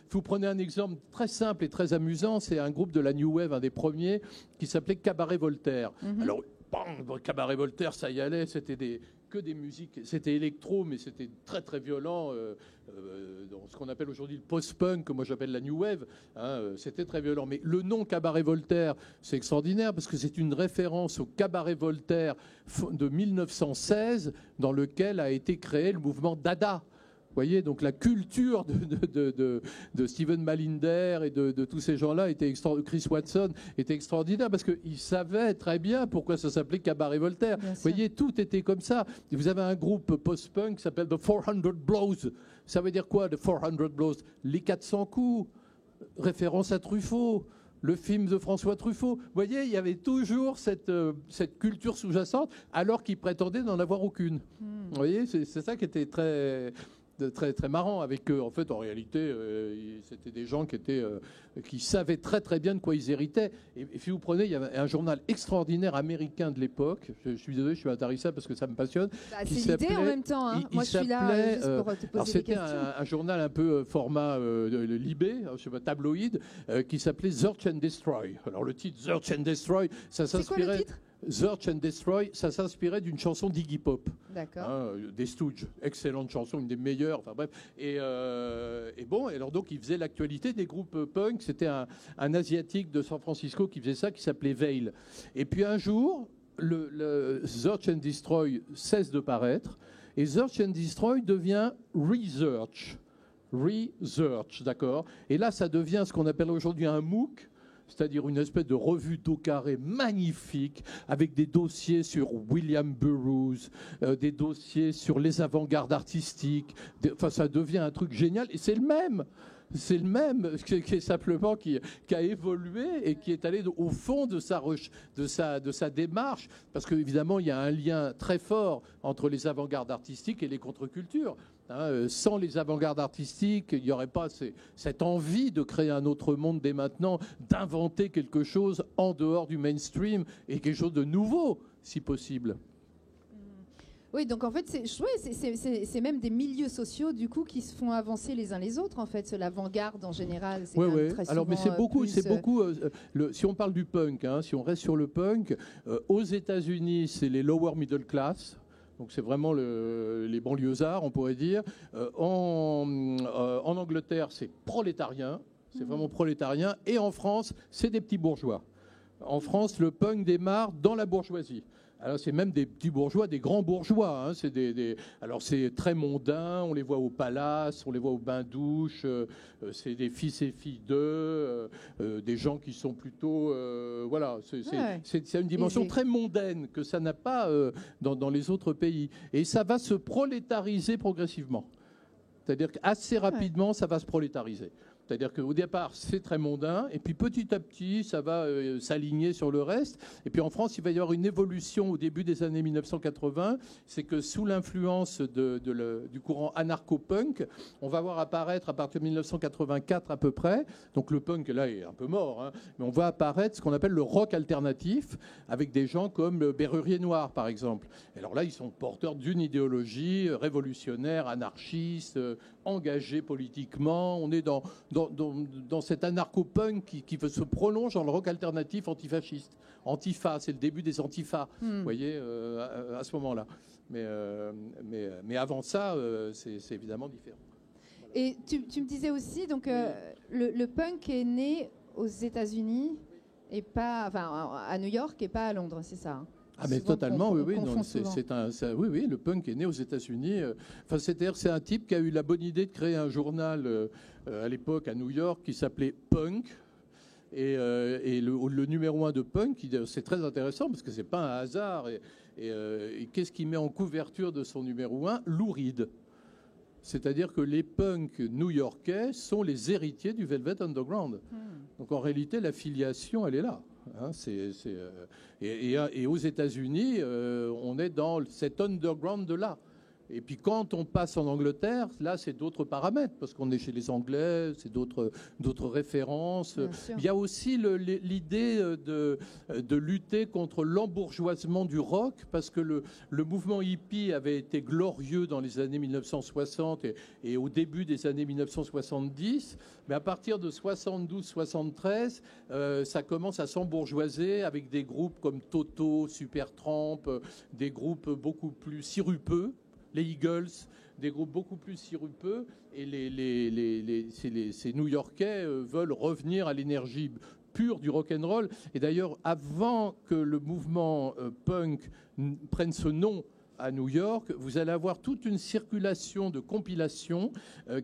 vous prenez un exemple très simple et très amusant, c'est un groupe de la New Wave, un des premiers, qui s'appelait Cabaret Voltaire. Alors, bang, Cabaret Voltaire, ça y allait, c'était que des musiques, c'était électro, mais c'était très très violent, dans ce qu'on appelle aujourd'hui le post-punk, que moi j'appelle la New Wave, hein, c'était très violent. Mais le nom Cabaret Voltaire, c'est extraordinaire, parce que c'est une référence au Cabaret Voltaire de 1916, dans lequel a été créé le mouvement Dada. Vous voyez, donc la culture de Steven Malinder et de tous ces gens-là Chris Watson était extraordinaire parce qu'ils savaient très bien pourquoi ça s'appelait Cabaret Voltaire. Vous voyez, tout était comme ça. Et vous avez un groupe post-punk qui s'appelle The 400 Blows. Ça veut dire quoi, The 400 Blows? Les 400 coups. Référence à Truffaut. Le film de François Truffaut. Vous voyez, il y avait toujours cette culture sous-jacente alors qu'ils prétendaient n'en avoir aucune. Vous voyez, c'est ça qui était très très marrant avec eux. En fait, en réalité, c'était des gens qui savaient très très bien de quoi ils héritaient. Et si vous prenez, il y avait un journal extraordinaire américain de l'époque. Je suis désolé, je suis intéressé parce que ça me passionne. C'est l'idée en même temps. Hein. Moi, je suis là juste pour te poser des questions. C'était un journal un peu format Libé, je sais pas, tabloïd, qui s'appelait Search and Destroy. Alors le titre Search and Destroy, ça s'inspirait. C'est quoi le titre? Search and Destroy, ça s'inspirait d'une chanson d'Iggy Pop. D'accord. Des Stooges, excellente chanson, une des meilleures, enfin bref. Et bon, alors donc il faisait l'actualité des groupes punk. C'était un Asiatique de San Francisco qui faisait ça, qui s'appelait Veil. Et puis un jour, le Search and Destroy cesse de paraître, et Search and Destroy devient Research. Research, d'accord. Et là, ça devient ce qu'on appelle aujourd'hui un MOOC, c'est-à-dire une espèce de revue d'eau carrée magnifique, avec des dossiers sur William Burroughs, des dossiers sur les avant-gardes artistiques. Enfin, ça devient un truc génial. Et c'est le même. C'est le même, qui est simplement qui a évolué et qui est allé au fond de sa démarche. Parce qu'évidemment, il y a un lien très fort entre les avant-gardes artistiques et les contre-cultures. Sans les avant-gardes artistiques, il n'y aurait pas cette envie de créer un autre monde dès maintenant, d'inventer quelque chose en dehors du mainstream et quelque chose de nouveau, si possible. Oui, donc en fait, c'est même des milieux sociaux du coup qui se font avancer les uns les autres. En fait, l'avant-garde en général, c'est très souvent. Alors, mais c'est beaucoup. Si on parle du punk, si on reste sur le punk, aux États-Unis, c'est les lower middle class. Donc c'est vraiment les banlieusards, on pourrait dire. En Angleterre, c'est prolétarien, c'est vraiment prolétarien. Et en France, c'est des petits bourgeois. En France, le punk démarre dans la bourgeoisie. Alors c'est même des petits bourgeois, des grands bourgeois. Alors c'est très mondain, on les voit au palace, on les voit au bain-douche. C'est des fils et filles d'eux, des gens qui sont plutôt... voilà, c'est une dimension très mondaine que ça n'a pas dans les autres pays. Et ça va se prolétariser progressivement. C'est-à-dire qu'assez rapidement, ça va se prolétariser. C'est-à-dire qu'au départ, c'est très mondain, et puis petit à petit, ça va s'aligner sur le reste. Et puis en France, il va y avoir une évolution au début des années 1980. C'est que sous l'influence du courant anarcho-punk, on va voir apparaître à partir de 1984 à peu près, donc le punk là est un peu mort, mais on voit apparaître ce qu'on appelle le rock alternatif, avec des gens comme Bérurier Noir, par exemple. Et alors là, ils sont porteurs d'une idéologie révolutionnaire, anarchiste, engagée politiquement. On est dans cet anarcho-punk qui se prolonge dans le rock alternatif antifasciste. Antifa, c'est le début des antifas, vous voyez, à ce moment-là. Mais avant ça, c'est évidemment différent. Voilà. Et tu me disais aussi, donc, le punk est né aux États-Unis et pas, à New York et pas à Londres, c'est ça? Ah mais totalement, oui. Le punk est né aux États-Unis. C'est un type qui a eu la bonne idée de créer un journal à l'époque à New York qui s'appelait Punk. Et le numéro 1 de Punk, c'est très intéressant parce que c'est pas un hasard. Et qu'est-ce qu'il met en couverture de son numéro 1? Lou Reed. C'est-à-dire que les punks new-yorkais sont les héritiers du Velvet Underground. Donc en réalité, la filiation, elle est là. Et aux États-Unis, on est dans cet underground de là. Et puis quand on passe en Angleterre, là, c'est d'autres paramètres, parce qu'on est chez les Anglais, c'est d'autres références. Il y a aussi l'idée de lutter contre l'embourgeoisement du rock, parce que le mouvement hippie avait été glorieux dans les années 1960 et au début des années 1970, mais à partir de 72-73, ça commence à s'embourgeoiser avec des groupes comme Toto, Supertramp, des groupes beaucoup plus sirupeux, les Eagles, des groupes beaucoup plus sirupeux, et ces New-Yorkais veulent revenir à l'énergie pure du rock'n'roll. Et d'ailleurs, avant que le mouvement punk prenne ce nom à New York, vous allez avoir toute une circulation de compilations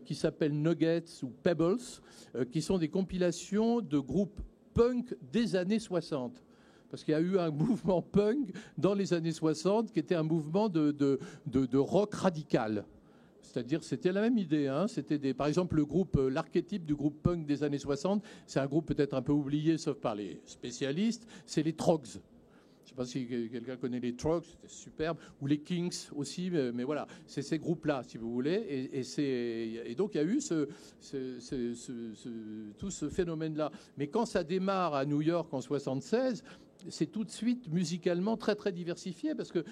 qui s'appellent Nuggets ou Pebbles, qui sont des compilations de groupes punk des années 60. Parce qu'il y a eu un mouvement punk dans les années 60 qui était un mouvement de rock radical. C'est-à-dire, c'était la même idée. C'était par exemple, l'archétype du groupe punk des années 60, c'est un groupe peut-être un peu oublié, sauf par les spécialistes, c'est les Trogs. Je ne sais pas si quelqu'un connaît les Trogs, c'était superbe, ou les Kinks aussi, mais voilà, c'est ces groupes-là, si vous voulez. Et donc, il y a eu tout ce phénomène-là. Mais quand ça démarre à New York en 76, c'est tout de suite musicalement très très diversifié parce que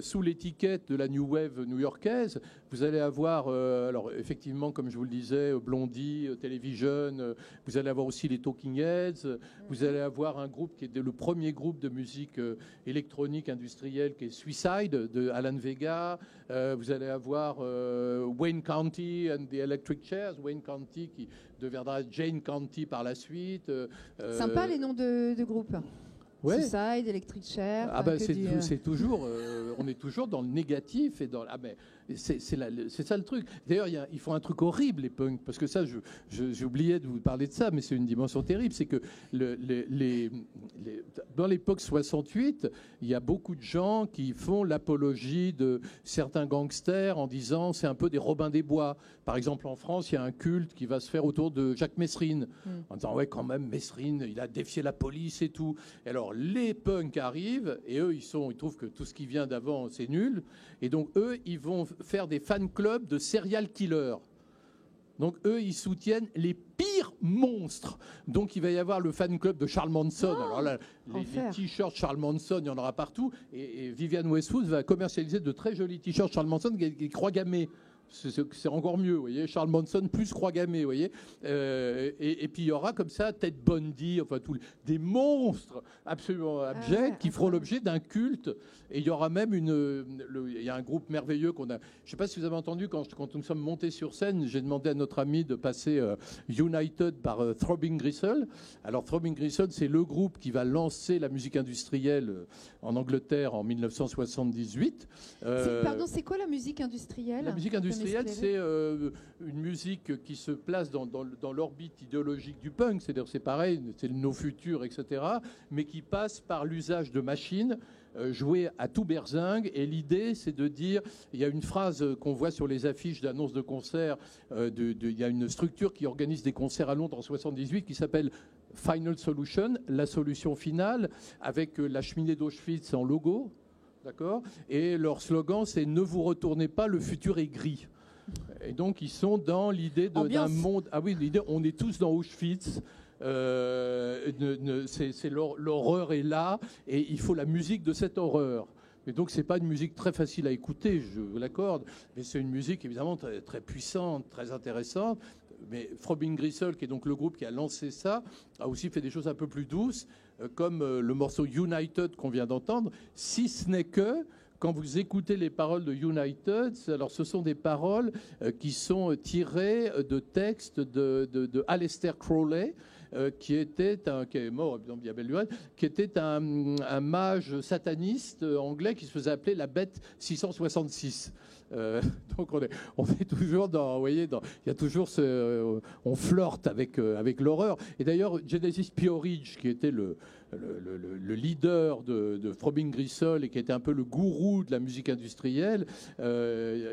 sous l'étiquette de la new wave new-yorkaise, vous allez avoir, alors effectivement, comme je vous le disais, Blondie, Television, vous allez avoir aussi les Talking Heads, vous allez avoir un groupe qui est le premier groupe de musique électronique industrielle qui est Suicide de Alan Vega, vous allez avoir Wayne County and the Electric Chairs, Wayne County qui deviendra Jane County par la suite. Sympa les noms de groupes. Ouais. Suicide, Electric Chair. Ah ben c'est toujours, on est toujours dans le négatif et dans mais c'est ça le truc. D'ailleurs ils font un truc horrible les punks parce que ça j'ai oublié de vous parler de ça, mais c'est une dimension terrible, c'est que dans l'époque 68, il y a beaucoup de gens qui font l'apologie de certains gangsters en disant c'est un peu des Robins des Bois. Par exemple en France, il y a un culte qui va se faire autour de Jacques Messrine en disant ouais quand même Messrine il a défié la police et tout. Et alors les punks arrivent et eux ils trouvent que tout ce qui vient d'avant c'est nul et donc eux ils vont faire des fan clubs de serial killers. Donc eux ils soutiennent les pires monstres. Donc il va y avoir le fan club de Charles Manson. Alors là les t-shirts Charles Manson il y en aura partout et Vivienne Westwood va commercialiser de très jolis t-shirts Charles Manson qui croix gammées. C'est encore mieux, vous voyez. Charles Manson plus croix gammée, vous voyez. Et puis il y aura comme ça Ted Bundy, enfin des monstres absolument abjects qui feront l'objet d'un culte. Et il y aura même il y a un groupe merveilleux qu'on a. Je ne sais pas si vous avez entendu quand nous sommes montés sur scène, j'ai demandé à notre ami de passer United par Throbbing Gristle. Alors Throbbing Gristle, c'est le groupe qui va lancer la musique industrielle en Angleterre en 1978. Pardon, c'est quoi la musique industrielle ? La musique industrielle, c'est une musique qui se place dans l'orbite idéologique du punk, c'est-à-dire c'est pareil, c'est nos futurs, etc., mais qui passe par l'usage de machines jouées à tout berzingue. Et l'idée, c'est de dire, il y a une phrase qu'on voit sur les affiches d'annonces de concerts, il y a une structure qui organise des concerts à Londres en 78 qui s'appelle Final Solution, la solution finale, avec la cheminée d'Auschwitz en logo. D'accord ? Et leur slogan, c'est « Ne vous retournez pas, le futur est gris ». Et donc, ils sont dans l'idée d'un monde... Ah oui, l'idée, on est tous dans Auschwitz. L'horreur est là, et il faut la musique de cette horreur. Et donc, c'est pas une musique très facile à écouter, je vous l'accorde, mais c'est une musique évidemment très, très puissante, très intéressante. Mais Throbbing Gristle, qui est donc le groupe qui a lancé ça, a aussi fait des choses un peu plus douces, comme le morceau United qu'on vient d'entendre, si ce n'est que, quand vous écoutez les paroles de United, alors ce sont des paroles qui sont tirées de textes de Aleister Crowley, qui est mort il y a belle lurette, qui était un mage sataniste anglais qui se faisait appeler la bête 666. Donc on est toujours dans, vous voyez, il y a toujours on flirte avec l'horreur. Et d'ailleurs, Genesis P-Orridge, qui était le leader de Throbbing Gristle et qui était un peu le gourou de la musique industrielle,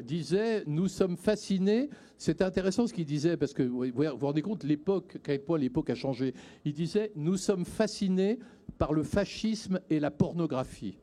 disait « Nous sommes fascinés ». C'est intéressant ce qu'il disait, parce que vous vous rendez compte l'époque, à quel point l'époque a changé. Il disait « Nous sommes fascinés par le fascisme et la pornographie ».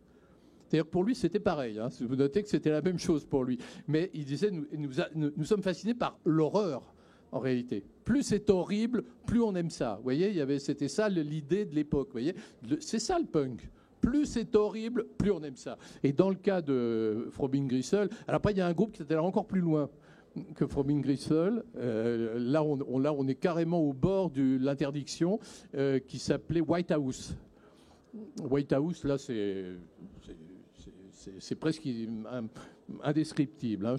C'est-à-dire que pour lui, c'était pareil. Hein. Vous notez que c'était la même chose pour lui. Mais il disait nous sommes fascinés par l'horreur, en réalité. Plus c'est horrible, plus on aime ça. Vous voyez, c'était ça l'idée de l'époque. Vous voyez, c'est ça le punk. Plus c'est horrible, plus on aime ça. Et dans le cas de Throbbing Gristle, alors après, il y a un groupe qui était encore plus loin que Throbbing Gristle. Là, on est carrément au bord de l'interdiction, qui s'appelait White House. White House, là, c'est presque indescriptible. Hein.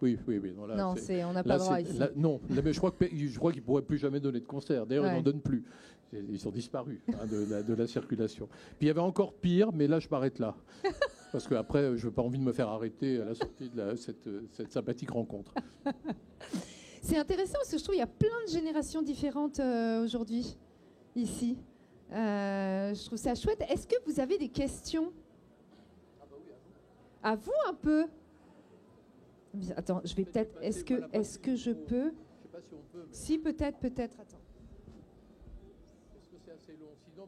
Oui. Non, on n'a pas le droit ici. Non, mais je crois qu'ils ne pourraient plus jamais donner de concert. D'ailleurs, ils n'en donnent plus. Ils sont disparus de la circulation. Puis il y avait encore pire, mais là, je m'arrête là. Parce qu'après, je n'ai pas envie de me faire arrêter à la sortie de cette sympathique rencontre. C'est intéressant parce que je trouve qu'il y a plein de générations différentes aujourd'hui, ici. Je trouve ça chouette. Est-ce que vous avez des questions ? À vous un peu. Attends, je vais peut-être. Est-ce que je peux ? Je sais pas si on peut. Mais... Si, peut-être. Attends. Est-ce que c'est assez long ?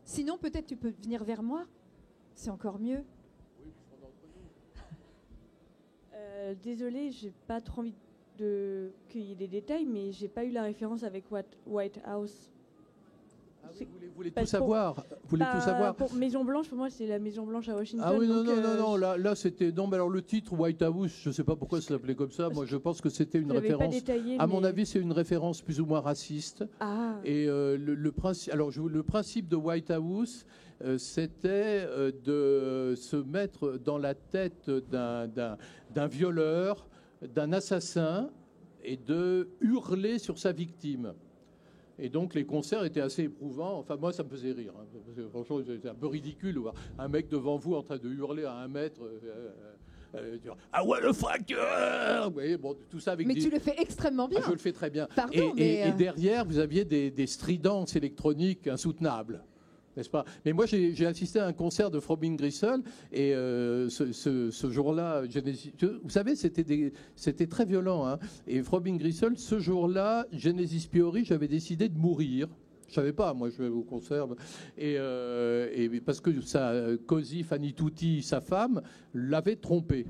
Sinon, peut-être tu peux venir vers moi. C'est encore mieux. Oui, puisqu'on est entre nous. Désolée, j'ai pas trop envie de cueillir des détails, mais j'ai pas eu la référence avec White House. Vous voulez tout savoir. Vous voulez tout savoir. Pour Maison Blanche, pour moi, c'est la Maison Blanche à Washington. Ah oui, non. Là, c'était. Non, mais alors le titre White House, je ne sais pas pourquoi ça s'appelait comme ça. Moi, je pense que c'était une référence. Pas détaillé, à mon avis, c'est une référence plus ou moins raciste. Ah. Et le principe de White House, c'était de se mettre dans la tête d'un violeur, d'un assassin, et de hurler sur sa victime. Et donc les concerts étaient assez éprouvants. Enfin, moi, ça me faisait rire. Hein, parce que, franchement, c'était un peu ridicule de voir un mec devant vous en train de hurler à 1 mètre. Dire, ah ouais, le fuck. Vous voyez, bon, tout ça avec. Mais tu le fais extrêmement bien. Ah, je le fais très bien. Pardon, et derrière, vous aviez des stridences électroniques insoutenables. N'est-ce pas? Mais moi, j'ai assisté à un concert de Frobing Gristle et ce jour-là, vous savez, c'était très violent. Hein, et Frobing Gristle, ce jour-là, Genesis Piori, j'avais décidé de mourir. Je savais pas, moi, je vais au concert. Et parce que Cosi Fanny Tutti, sa femme, l'avait trompé.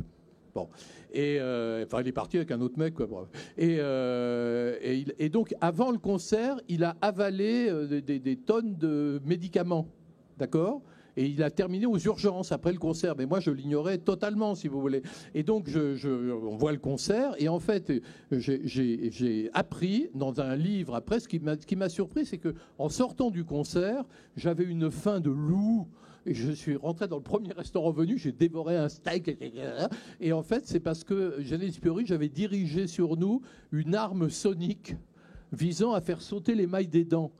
Bon. Enfin, il est parti avec un autre mec, quoi. Et donc, avant le concert, il a avalé des tonnes de médicaments, d'accord? Et il a terminé aux urgences après le concert. Mais moi, je l'ignorais totalement, si vous voulez. Et donc, on voit le concert. Et en fait, j'ai appris dans un livre après, ce qui m'a surpris, c'est que en sortant du concert, j'avais une faim de loup. Et je suis rentré dans le premier restaurant venu, j'ai dévoré un steak. Et en fait, c'est parce que Genesis Piori, j'avais dirigé sur nous une arme sonique visant à faire sauter les mailles des dents.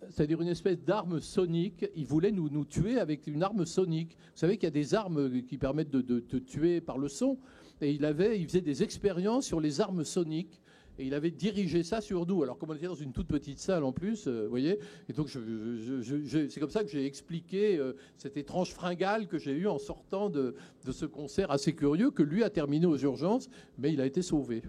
C'est-à-dire une espèce d'arme sonique. Il voulait nous tuer avec une arme sonique. Vous savez qu'il y a des armes qui permettent de tuer par le son. Et il faisait des expériences sur les armes soniques. Et il avait dirigé ça sur nous. Alors, comme on était dans une toute petite salle en plus, vous voyez. Et donc, c'est comme ça que j'ai expliqué cette étrange fringale que j'ai eue en sortant de ce concert assez curieux que lui a terminé aux urgences, mais il a été sauvé.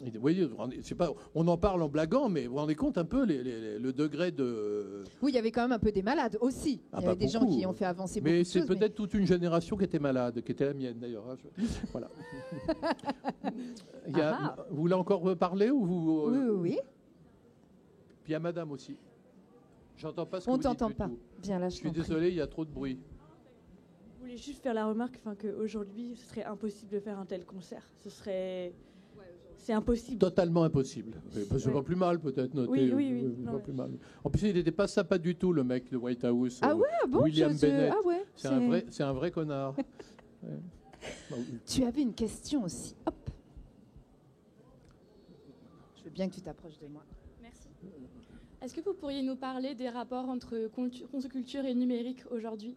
Et vous voyez, je sais pas, on en parle en blaguant, mais vous vous rendez compte un peu le degré de... Oui, il y avait quand même un peu des malades aussi. Il y avait des gens qui ont fait avancer beaucoup de choses. Mais c'est peut-être toute une génération qui était malade, qui était la mienne d'ailleurs. Hein, voilà. Vous voulez encore parler ou vous... Oui. Puis il y a madame aussi. J'entends pas ce que on vous dites. On t'entend pas. Viens là, je suis désolé, il y a trop de bruit. Je voulais juste faire la remarque qu'aujourd'hui, ce serait impossible de faire un tel concert. C'est impossible. Totalement impossible. C'est pas plus mal, peut-être. Oui. Pas plus mal. En plus, il n'était pas sympa du tout, le mec de White House. Ah ouais, bon, William Bennett. Ah ouais, c'est un vrai connard. Tu avais une question aussi. Hop. Je veux bien que tu t'approches de moi. Merci. Est-ce que vous pourriez nous parler des rapports entre contre-culture et numérique aujourd'hui?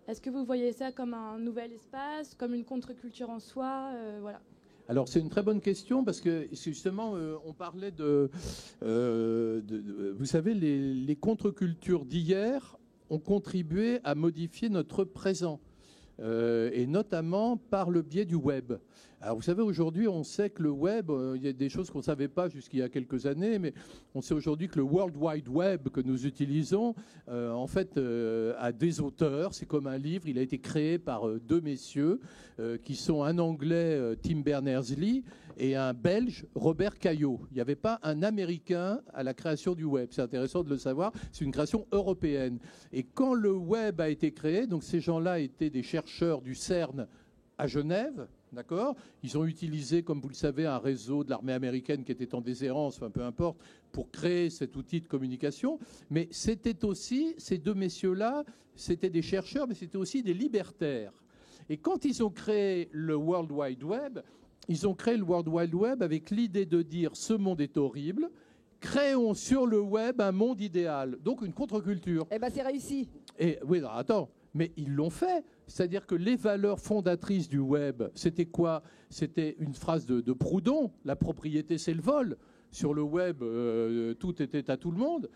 Est-ce que vous voyez ça comme un nouvel espace, comme une contre-culture en soi, voilà. Alors c'est une très bonne question parce que justement on parlait vous savez, les contre-cultures d'hier ont contribué à modifier notre présent et notamment par le biais du web. Alors vous savez, aujourd'hui on sait que le web, il y a des choses qu'on ne savait pas jusqu'il y a quelques années, mais on sait aujourd'hui que le World Wide Web que nous utilisons en fait a des auteurs. C'est comme un livre, il a été créé par deux messieurs qui sont un Anglais, Tim Berners-Lee, et un Belge, Robert Caillot. Il n'y avait pas un Américain à la création du web. C'est intéressant de le savoir. C'est une création européenne. Et quand le web a été créé, donc ces gens-là étaient des chercheurs du CERN à Genève, d'accord ? Ils ont utilisé, comme vous le savez, un réseau de l'armée américaine qui était en déshérence, enfin peu importe, pour créer cet outil de communication. Mais c'était aussi, ces deux messieurs-là, c'était des chercheurs, mais c'était aussi des libertaires. Et quand ils ont créé le World Wide Web, ils ont créé le World Wide Web avec l'idée de dire « ce monde est horrible ». Créons sur le web un monde idéal, donc une contre-culture. Eh bien, c'est réussi. Et oui, non, attends, mais ils l'ont fait. C'est-à-dire que les valeurs fondatrices du web, c'était quoi? C'était une phrase de Proudhon, la propriété c'est le vol. Sur le web, tout était à tout le monde.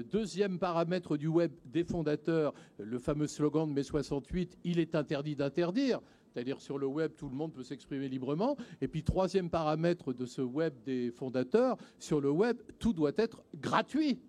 Deuxième paramètre du web des fondateurs, le fameux slogan de mai 68, il est interdit d'interdire. C'est-à-dire sur le web, tout le monde peut s'exprimer librement. Et puis troisième paramètre de ce web des fondateurs, sur le web, tout doit être gratuit.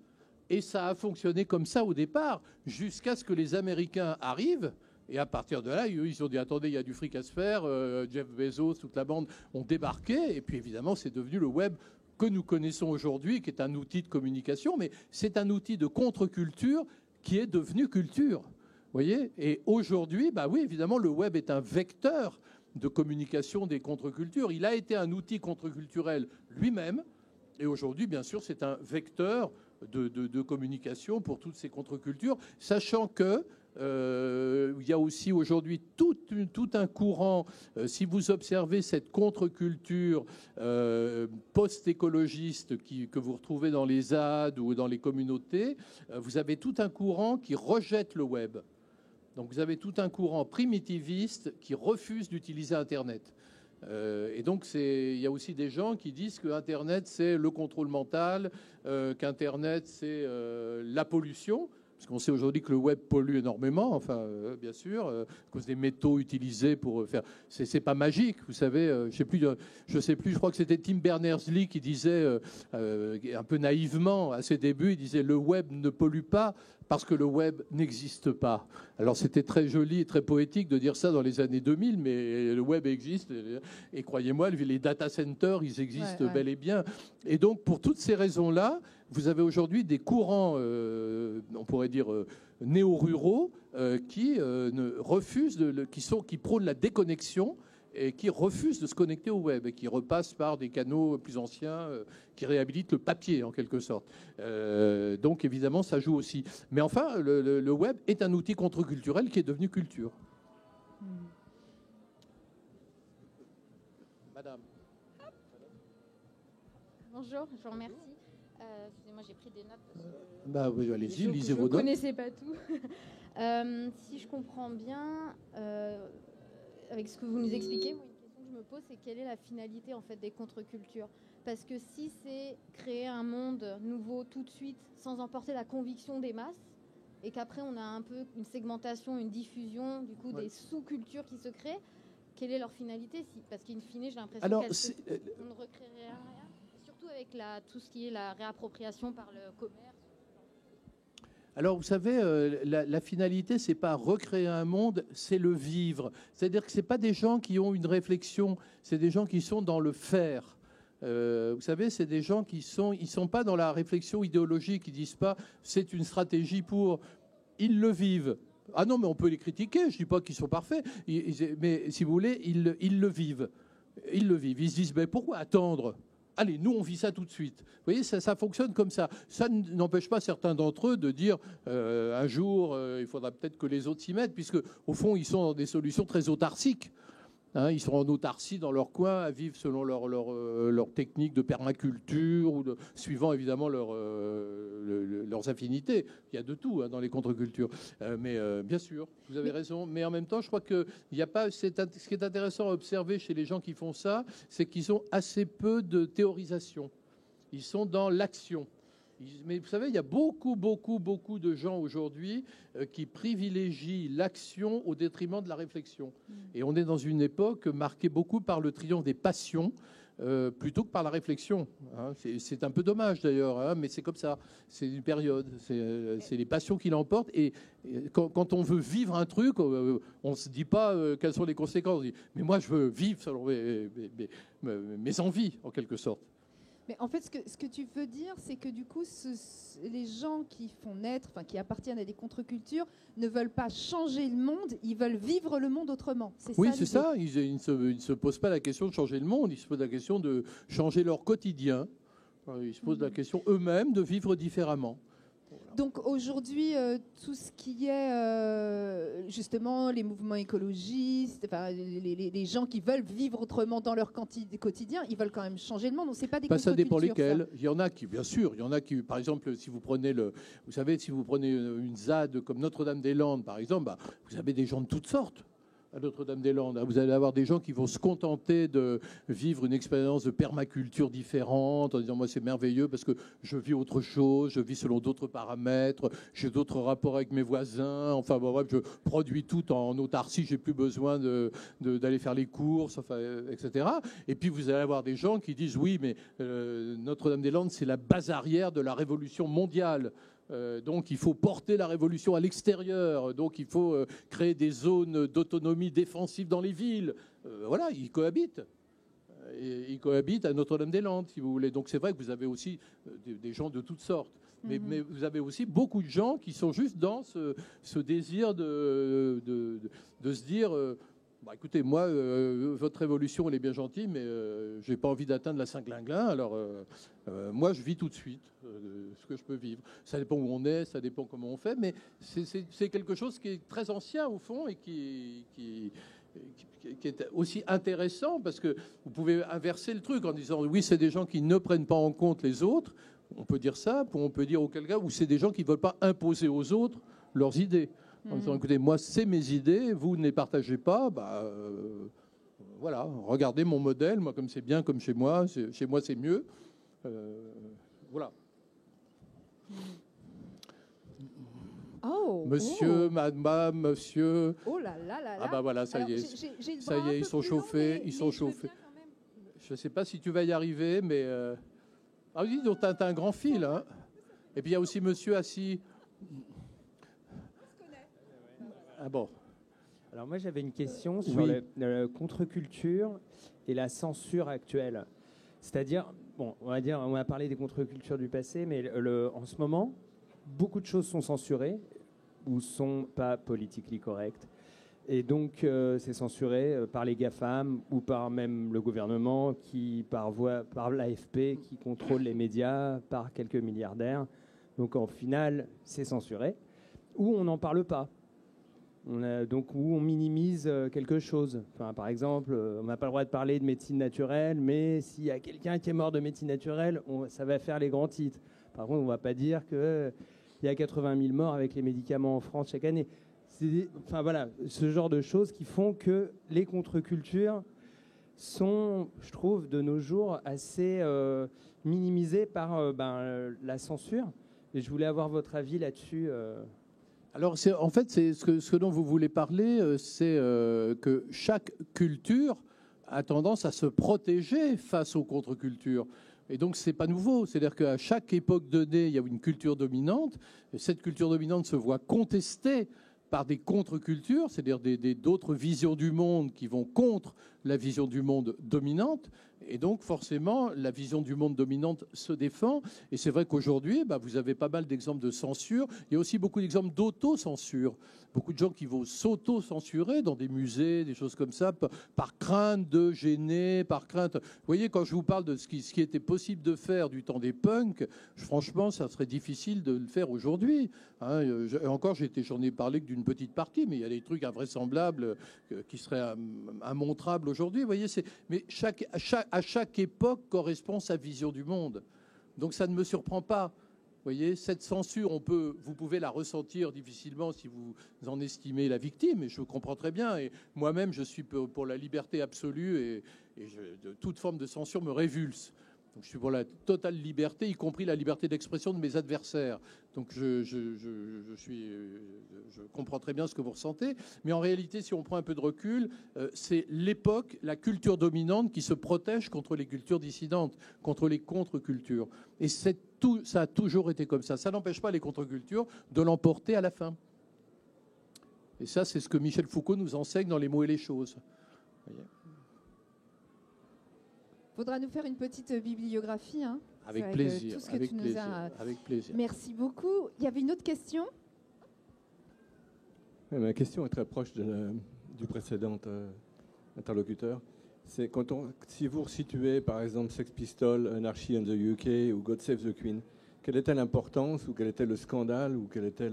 Et ça a fonctionné comme ça au départ, jusqu'à ce que les Américains arrivent. Et à partir de là, ils ont dit, attendez, il y a du fric à se faire. Jeff Bezos, toute la bande ont débarqué. Et puis évidemment, c'est devenu le web que nous connaissons aujourd'hui, qui est un outil de communication, mais c'est un outil de contre-culture qui est devenu culture. Vous voyez ? Et aujourd'hui, bah oui, évidemment, le web est un vecteur de communication des contre-cultures. Il a été un outil contre-culturel lui-même, et aujourd'hui, bien sûr, c'est un vecteur de communication pour toutes ces contre-cultures, sachant que il y a aussi aujourd'hui tout un courant, si vous observez cette contre-culture post-écologiste que vous retrouvez dans les ZAD ou dans les communautés, vous avez tout un courant qui rejette le web. Donc vous avez tout un courant primitiviste qui refuse d'utiliser Internet. Et donc il y a aussi des gens qui disent que Internet c'est le contrôle mental, qu'Internet c'est la pollution. Parce qu'on sait aujourd'hui que le web pollue énormément, enfin, bien sûr, à cause des métaux utilisés pour faire. C'est pas magique, vous savez. Je sais plus. Je crois que c'était Tim Berners-Lee qui disait, un peu naïvement, à ses débuts, il disait le web ne pollue pas parce que le web n'existe pas. Alors c'était très joli et très poétique de dire ça dans les années 2000, mais le web existe. Et croyez-moi, les data centers, ils existent bel et bien. Et donc, pour toutes ces raisons-là, vous avez aujourd'hui des courants, on pourrait dire néo-ruraux, qui refusent, qui prônent la déconnexion et qui refusent de se connecter au web et qui repassent par des canaux plus anciens qui réhabilitent le papier en quelque sorte. Donc évidemment, ça joue aussi. Mais enfin, le web est un outil contre-culturel qui est devenu culture. Madame. Bonjour, je vous remercie. Excusez-moi, j'ai pris des notes. Bah oui, allez-y, lisez vos notes. Je ne connaissais pas tout. Si je comprends bien, avec ce que vous nous expliquez, moi, une question que je me pose, c'est quelle est la finalité en fait des contre-cultures ? Parce que si c'est créer un monde nouveau tout de suite, sans emporter la conviction des masses, et qu'après on a un peu une segmentation, une diffusion, du coup des sous-cultures qui se créent, quelle est leur finalité ? Parce qu'in fine, j'ai l'impression qu'on ne recréerait rien. Surtout avec tout ce qui est la réappropriation par le commerce. Alors, vous savez, la finalité, c'est pas recréer un monde, c'est le vivre. C'est-à-dire que c'est pas des gens qui ont une réflexion, c'est des gens qui sont dans le faire. Vous savez, c'est des gens ils sont pas dans la réflexion idéologique, ils disent pas c'est une stratégie pour, ils le vivent. Ah non, mais on peut les critiquer, je dis pas qu'ils sont parfaits, mais si vous voulez, ils le vivent. Ils le vivent. Ils se disent, mais pourquoi attendre ? Allez, nous, on vit ça tout de suite. Vous voyez, ça fonctionne comme ça. Ça n'empêche pas certains d'entre eux de dire un jour, il faudra peut-être que les autres s'y mettent, puisque au fond, ils sont dans des solutions très autarciques. Hein, ils sont en autarcie dans leur coin, à vivre selon leur technique de permaculture, ou suivant évidemment leurs affinités. Il y a de tout dans les contre-cultures. Mais bien sûr, vous avez raison. Mais en même temps, je crois que il y a pas. Ce qui est intéressant à observer chez les gens qui font ça, c'est qu'ils ont assez peu de théorisation. Ils sont dans l'action. Mais vous savez, il y a beaucoup de gens aujourd'hui qui privilégient l'action au détriment de la réflexion. Et on est dans une époque marquée beaucoup par le triomphe des passions plutôt que par la réflexion. Hein. C'est un peu dommage d'ailleurs, hein, mais c'est comme ça. C'est une période. C'est les passions qui l'emportent. Et quand on veut vivre un truc, on ne se dit pas quelles sont les conséquences. On dit, mais moi, je veux vivre selon mes envies, en quelque sorte. Mais en fait, ce que tu veux dire, c'est que du coup, les gens qui font naître, enfin qui appartiennent à des contre-cultures, ne veulent pas changer le monde, ils veulent vivre le monde autrement. Oui, c'est ça. Ils ne se posent pas la question de changer le monde, ils se posent la question de changer leur quotidien. Ils se posent la question eux-mêmes de vivre différemment. Donc aujourd'hui, tout ce qui est justement les mouvements écologistes, enfin, les gens qui veulent vivre autrement dans leur quotidien, ils veulent quand même changer le monde. Donc c'est pas des contre-cultures. Ça dépend lesquels. Il y en a qui, bien sûr, il y en a qui, par exemple, si vous prenez une ZAD comme Notre-Dame-des-Landes, par exemple, vous avez des gens de toutes sortes. À Notre-Dame-des-Landes, vous allez avoir des gens qui vont se contenter de vivre une expérience de permaculture différente en disant moi c'est merveilleux parce que je vis autre chose, je vis selon d'autres paramètres, j'ai d'autres rapports avec mes voisins, enfin bon, bref, je produis tout en autarcie, j'ai plus besoin d'aller faire les courses, enfin, etc. Et puis vous allez avoir des gens qui disent oui mais Notre-Dame-des-Landes c'est la base arrière de la révolution mondiale. Donc il faut porter la révolution à l'extérieur, donc il faut créer des zones d'autonomie défensive dans les villes. Voilà, ils cohabitent. Et ils cohabitent à Notre-Dame-des-Landes, si vous voulez. Donc c'est vrai que vous avez aussi des gens de toutes sortes. Mais vous avez aussi beaucoup de gens qui sont juste dans ce désir de se dire bah, écoutez, moi, votre révolution, elle est bien gentille, mais je n'ai pas envie d'atteindre la Saint-Glinglin. Alors, moi, je vis tout de suite ce que je peux vivre. Ça dépend où on est, ça dépend comment on fait, mais c'est quelque chose qui est très ancien, au fond, et qui est aussi intéressant, parce que vous pouvez inverser le truc en disant, oui, c'est des gens qui ne prennent pas en compte les autres. On peut dire ça, on peut dire auquel cas, ou c'est des gens qui ne veulent pas imposer aux autres leurs idées. En disant, écoutez, moi, c'est mes idées, vous ne les partagez pas, bah, voilà, regardez mon modèle, moi, comme c'est bien, comme chez moi c'est mieux. Voilà. Oh, monsieur, madame, monsieur. Oh là là là là. Ah bah voilà, ça Alors, y est. j'ai le Ça bras y un est, ils peu sont plus long, chauffés, mais ils sont je veux chauffés. bien quand même. Je ne sais pas si tu vas y arriver, mais... Ah oui, donc tu as un grand fil. Hein. Et puis il y a aussi monsieur assis. Ah bon. Alors moi j'avais une question sur Oui. la contre-culture et la censure actuelle. C'est-à-dire, bon, on va parler des contre-cultures du passé, mais en ce moment, beaucoup de choses sont censurées ou sont pas politiquement correctes. Et donc c'est censuré par les GAFAM ou par même le gouvernement par l'AFP qui contrôle les médias, par quelques milliardaires. Donc en final, c'est censuré. Ou on n'en parle pas. Donc où on minimise quelque chose. Enfin, par exemple, on n'a pas le droit de parler de médecine naturelle, mais s'il y a quelqu'un qui est mort de médecine naturelle, ça va faire les grands titres. Par contre, on ne va pas dire qu'il y a 80 000 morts avec les médicaments en France chaque année. Enfin voilà, ce genre de choses qui font que les contre-cultures sont, je trouve, de nos jours assez minimisées par la censure. Et je voulais avoir votre avis là-dessus. Alors, en fait, c'est ce dont vous voulez parler, c'est que chaque culture a tendance à se protéger face aux contre-cultures. Et donc, c'est pas nouveau. C'est-à-dire qu'à chaque époque donnée, il y a une culture dominante. Et cette culture dominante se voit contestée par des contre-cultures, c'est-à-dire d'autres visions du monde qui vont contre la vision du monde dominante. Et donc, forcément, la vision du monde dominante se défend. Et c'est vrai qu'aujourd'hui, vous avez pas mal d'exemples de censure. Il y a aussi beaucoup d'exemples d'auto-censure. Beaucoup de gens qui vont s'auto-censurer dans des musées, des choses comme ça, par crainte de gêner, par crainte... Vous voyez, quand je vous parle de ce qui était possible de faire du temps des punks, franchement, ça serait difficile de le faire aujourd'hui. Hein, encore, j'en ai parlé que d'une petite partie, mais il y a des trucs invraisemblables qui seraient immontrables aujourd'hui. Vous voyez, mais à chaque époque correspond sa vision du monde. Donc ça ne me surprend pas. Vous voyez, cette censure, vous pouvez la ressentir difficilement si vous en estimez la victime, et je comprends très bien. Et moi-même, je suis pour la liberté absolue, et toute forme de censure me révulse. Donc je suis pour la totale liberté, y compris la liberté d'expression de mes adversaires. Donc je comprends très bien ce que vous ressentez. Mais en réalité, si on prend un peu de recul, c'est l'époque, la culture dominante qui se protège contre les cultures dissidentes, contre les contre-cultures. Et ça a toujours été comme ça. Ça n'empêche pas les contre-cultures de l'emporter à la fin. Et ça, c'est ce que Michel Foucault nous enseigne dans Les mots et les choses. Vous voyez ? Faudra nous faire une petite bibliographie. Hein, avec plaisir. Tout ce que tu nous as... Avec plaisir. Merci beaucoup. Il y avait une autre question ? Ma question est très proche du précédent interlocuteur. C'est si vous resituez, par exemple, Sex Pistols, Anarchy in the UK ou God Save the Queen, quelle était l'importance ou quel était le scandale ou quelle était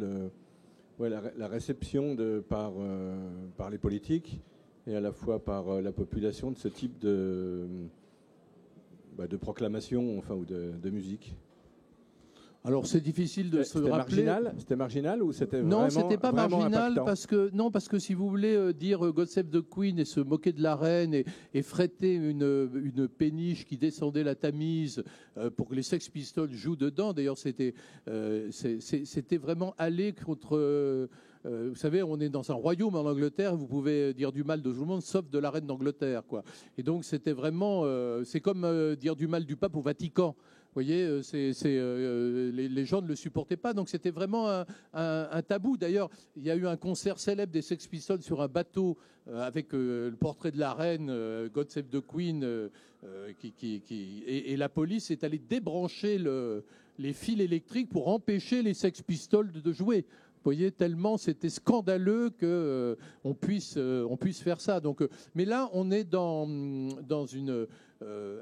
la réception par les politiques et à la fois par la population de ce type de proclamation, enfin, ou de musique? Alors c'est difficile de se rappeler. C'était marginal ou c'était non, vraiment c'était pas marginal impactant? parce que si vous voulez dire God Save the Queen et se moquer de la reine et fréter une péniche qui descendait la Tamise pour que les Sex Pistols jouent dedans. D'ailleurs, c'était vraiment aller contre. Vous savez, on est dans un royaume en Angleterre, vous pouvez dire du mal de tout le monde, sauf de la reine d'Angleterre, quoi. Et donc c'était vraiment, c'est comme dire du mal du pape au Vatican. voyez, les gens ne le supportaient pas, donc c'était vraiment un tabou. D'ailleurs, il y a eu un concert célèbre des Sex Pistols sur un bateau avec le portrait de la reine, God Save the Queen, et la police est allée débrancher les fils électriques pour empêcher les Sex Pistols de jouer. Vous voyez, tellement c'était scandaleux que on puisse faire ça. Donc, mais là, on est dans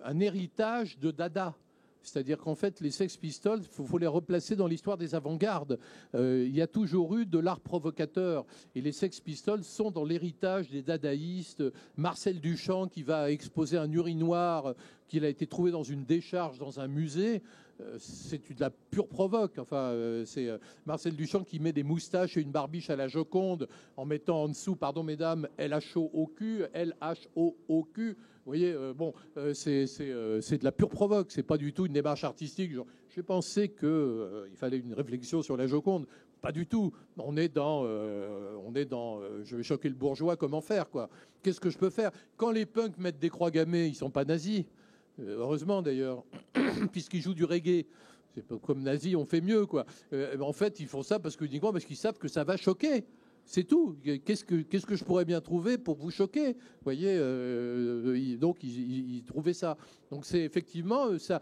un héritage de Dada. C'est-à-dire qu'en fait, les Sex Pistols, il faut les replacer dans l'histoire des avant-gardes. Il y a toujours eu de l'art provocateur. Et les Sex Pistols sont dans l'héritage des dadaïstes. Marcel Duchamp, qui va exposer un urinoir qu'il a été trouvé dans une décharge dans un musée, c'est de la pure provoque. Enfin, c'est Marcel Duchamp qui met des moustaches et une barbiche à la Joconde en mettant en dessous, pardon mesdames, L-H-O-O-Q, L-H-O-O-Q. Vous voyez, c'est de la pure provoque. C'est pas du tout une démarche artistique. J'ai pensé qu'il fallait une réflexion sur la Joconde. Pas du tout. On est dans je vais choquer le bourgeois, comment faire, quoi. Qu'est-ce que je peux faire? Quand les punks mettent des croix gammées, ils sont pas nazis. Heureusement d'ailleurs, puisqu'ils jouent du reggae. C'est pas comme nazis, on fait mieux, quoi. En fait, ils font ça uniquement parce qu'ils savent que ça va choquer. C'est tout. Qu'est-ce que je pourrais bien trouver pour vous choquer? Vous voyez, donc ils trouvaient ça. Donc c'est effectivement, ça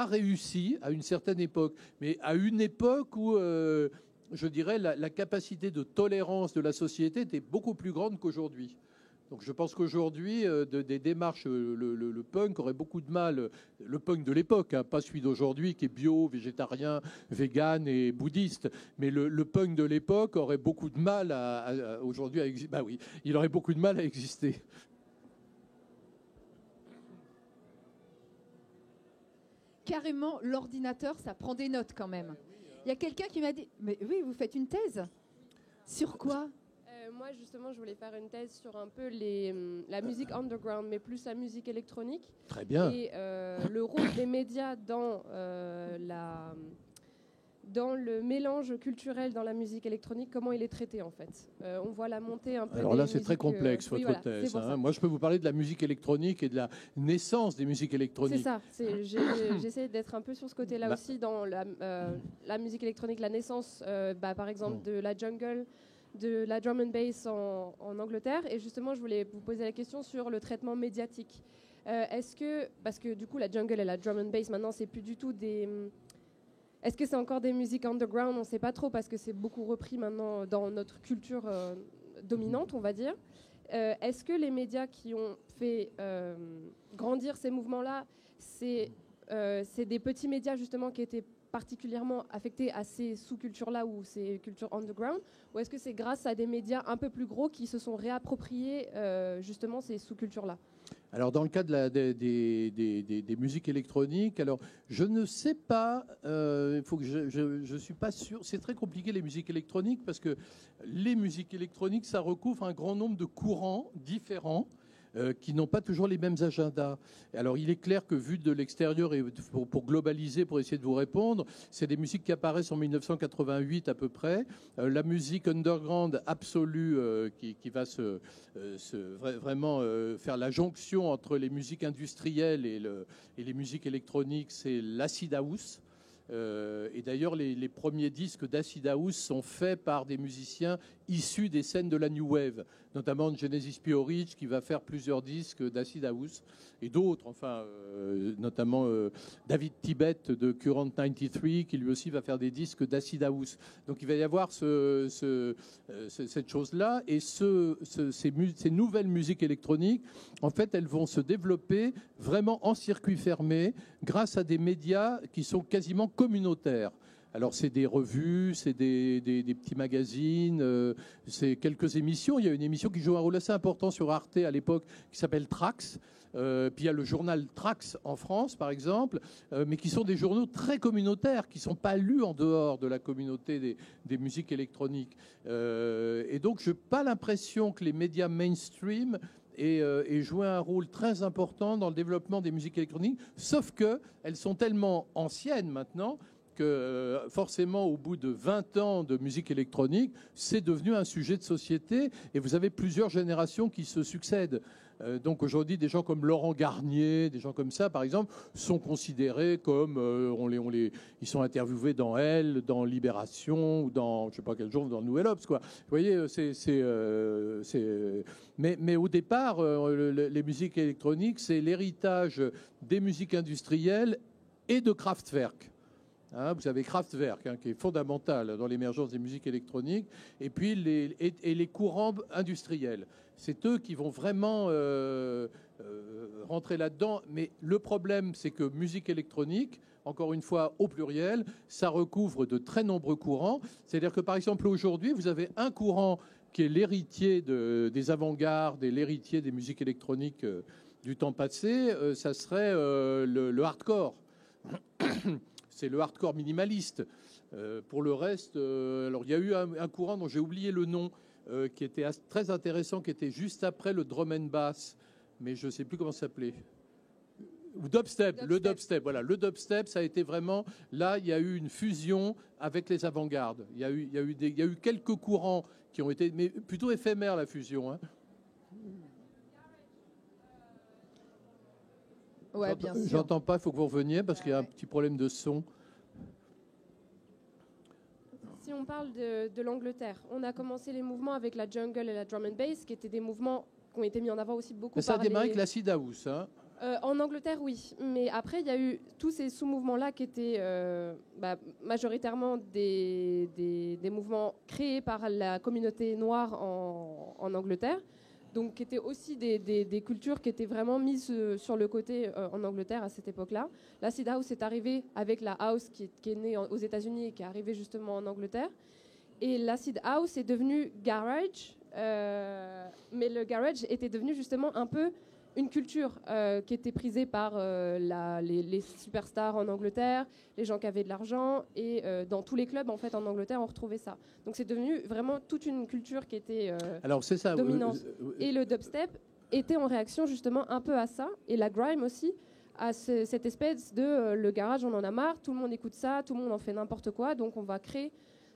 a réussi à une certaine époque. Mais à une époque où, je dirais, la capacité de tolérance de la société était beaucoup plus grande qu'aujourd'hui. Donc je pense qu'aujourd'hui, des démarches, le punk aurait beaucoup de mal, le punk de l'époque, hein, pas celui d'aujourd'hui qui est bio, végétarien, vegan et bouddhiste, mais le punk de l'époque aurait beaucoup de mal aujourd'hui à exister. Bah oui, il aurait beaucoup de mal à exister. Carrément, l'ordinateur, ça prend des notes quand même. Il y a quelqu'un qui m'a dit, mais oui, vous faites une thèse? Sur quoi? Moi, justement, je voulais faire une thèse sur un peu la musique underground, mais plus la musique électronique. Très bien. Et le rôle des médias dans le mélange culturel dans la musique électronique, comment il est traité, en fait. On voit la montée un peu. Alors là, c'est très complexe, votre thèse. Hein. Moi, je peux vous parler de la musique électronique et de la naissance des musiques électroniques. C'est ça. J'essaie d'être un peu sur ce côté-là aussi, dans la musique électronique, la naissance, par exemple, de la jungle, de la drum and bass en Angleterre. Et justement, je voulais vous poser la question sur le traitement médiatique. Parce que du coup, la jungle et la drum and bass, maintenant, c'est plus du tout des... Est-ce que c'est encore des musiques underground? On ne sait pas trop, parce que c'est beaucoup repris maintenant dans notre culture dominante, on va dire. Est-ce que les médias qui ont fait grandir ces mouvements-là, c'est des petits médias justement qui étaient particulièrement affectés à ces sous-cultures-là ou ces cultures underground, ou est-ce que c'est grâce à des médias un peu plus gros qui se sont réappropriés justement ces sous-cultures-là? Alors dans le cas des musiques électroniques, alors je ne sais pas, il faut que je suis pas sûr. C'est très compliqué les musiques électroniques parce que les musiques électroniques, ça recouvre un grand nombre de courants différents. Qui n'ont pas toujours les mêmes agendas. Alors il est clair que vu de l'extérieur, et pour globaliser, pour essayer de vous répondre, c'est des musiques qui apparaissent en 1988 à peu près. La musique underground absolue qui va vraiment faire la jonction entre les musiques industrielles et les musiques électroniques, c'est l'acid house. Et d'ailleurs, les premiers disques d'acid house sont faits par des musiciens issus des scènes de la New Wave, notamment Genesis P. Orridge qui va faire plusieurs disques d'acid house et d'autres, enfin, notamment David Tibet de Current 93 qui lui aussi va faire des disques d'acid house. Donc il va y avoir cette chose-là et ces nouvelles musiques électroniques, en fait, elles vont se développer vraiment en circuit fermé grâce à des médias qui sont quasiment communautaires. Alors, c'est des revues, c'est des petits magazines, c'est quelques émissions. Il y a une émission qui joue un rôle assez important sur Arte à l'époque qui s'appelle Trax. Puis il y a le journal Trax en France, par exemple, mais qui sont des journaux très communautaires, qui ne sont pas lus en dehors de la communauté des musiques électroniques. Et donc, je n'ai pas l'impression que les médias mainstream aient joué un rôle très important dans le développement des musiques électroniques, sauf qu'elles sont tellement anciennes maintenant que forcément, au bout de 20 ans de musique électronique, c'est devenu un sujet de société et vous avez plusieurs générations qui se succèdent. Donc aujourd'hui, des gens comme Laurent Garnier, des gens comme ça, par exemple, sont considérés comme ils sont interviewés dans Elle, dans Libération ou dans je sais pas quel jour, dans le Nouvel Obs, quoi. Vous voyez, mais au départ, les musiques électroniques, c'est l'héritage des musiques industrielles et de Kraftwerk. Vous avez Kraftwerk, qui est fondamental dans l'émergence des musiques électroniques, et puis les courants industriels. C'est eux qui vont vraiment rentrer là-dedans. Mais le problème, c'est que musique électronique, encore une fois au pluriel, ça recouvre de très nombreux courants. C'est-à-dire que, par exemple, aujourd'hui, vous avez un courant qui est l'héritier des avant-gardes et l'héritier des musiques électroniques du temps passé, ça serait le hardcore. C'est le hardcore minimaliste. Pour le reste, alors il y a eu un courant dont j'ai oublié le nom, qui était très intéressant, qui était juste après le drum and bass, mais je ne sais plus comment ça s'appelait. Le dubstep, voilà. Le dubstep, ça a été vraiment... Là, il y a eu une fusion avec les avant-gardes. Il y a eu quelques courants qui ont été... Mais plutôt éphémères, la fusion. Hein. Ouais, bien sûr. J'entends pas, il faut que vous reveniez parce qu'il y a un petit problème de son. Si on parle de l'Angleterre, on a commencé les mouvements avec la jungle et la drum and bass, qui étaient des mouvements qui ont été mis en avant aussi beaucoup ça par a démarré avec l'acid house, hein. En Angleterre, oui. Mais après, il y a eu tous ces sous-mouvements-là qui étaient majoritairement des mouvements créés par la communauté noire en Angleterre. Donc, qui étaient aussi des cultures qui étaient vraiment mises sur le côté en Angleterre à cette époque-là. L'acid house est arrivé avec la house qui est née aux États-Unis et qui est arrivée justement en Angleterre. Et l'acid house est devenu garage, mais le garage était devenu justement un peu une culture qui était prisée par les superstars en Angleterre, les gens qui avaient de l'argent, et dans tous les clubs en fait en Angleterre on retrouvait ça. Donc c'est devenu vraiment toute une culture qui était Alors, c'est ça, dominante. Et le dubstep était en réaction justement un peu à ça, et la grime aussi, à cette espèce de le garage on en a marre, tout le monde écoute ça, tout le monde en fait n'importe quoi, donc on va créer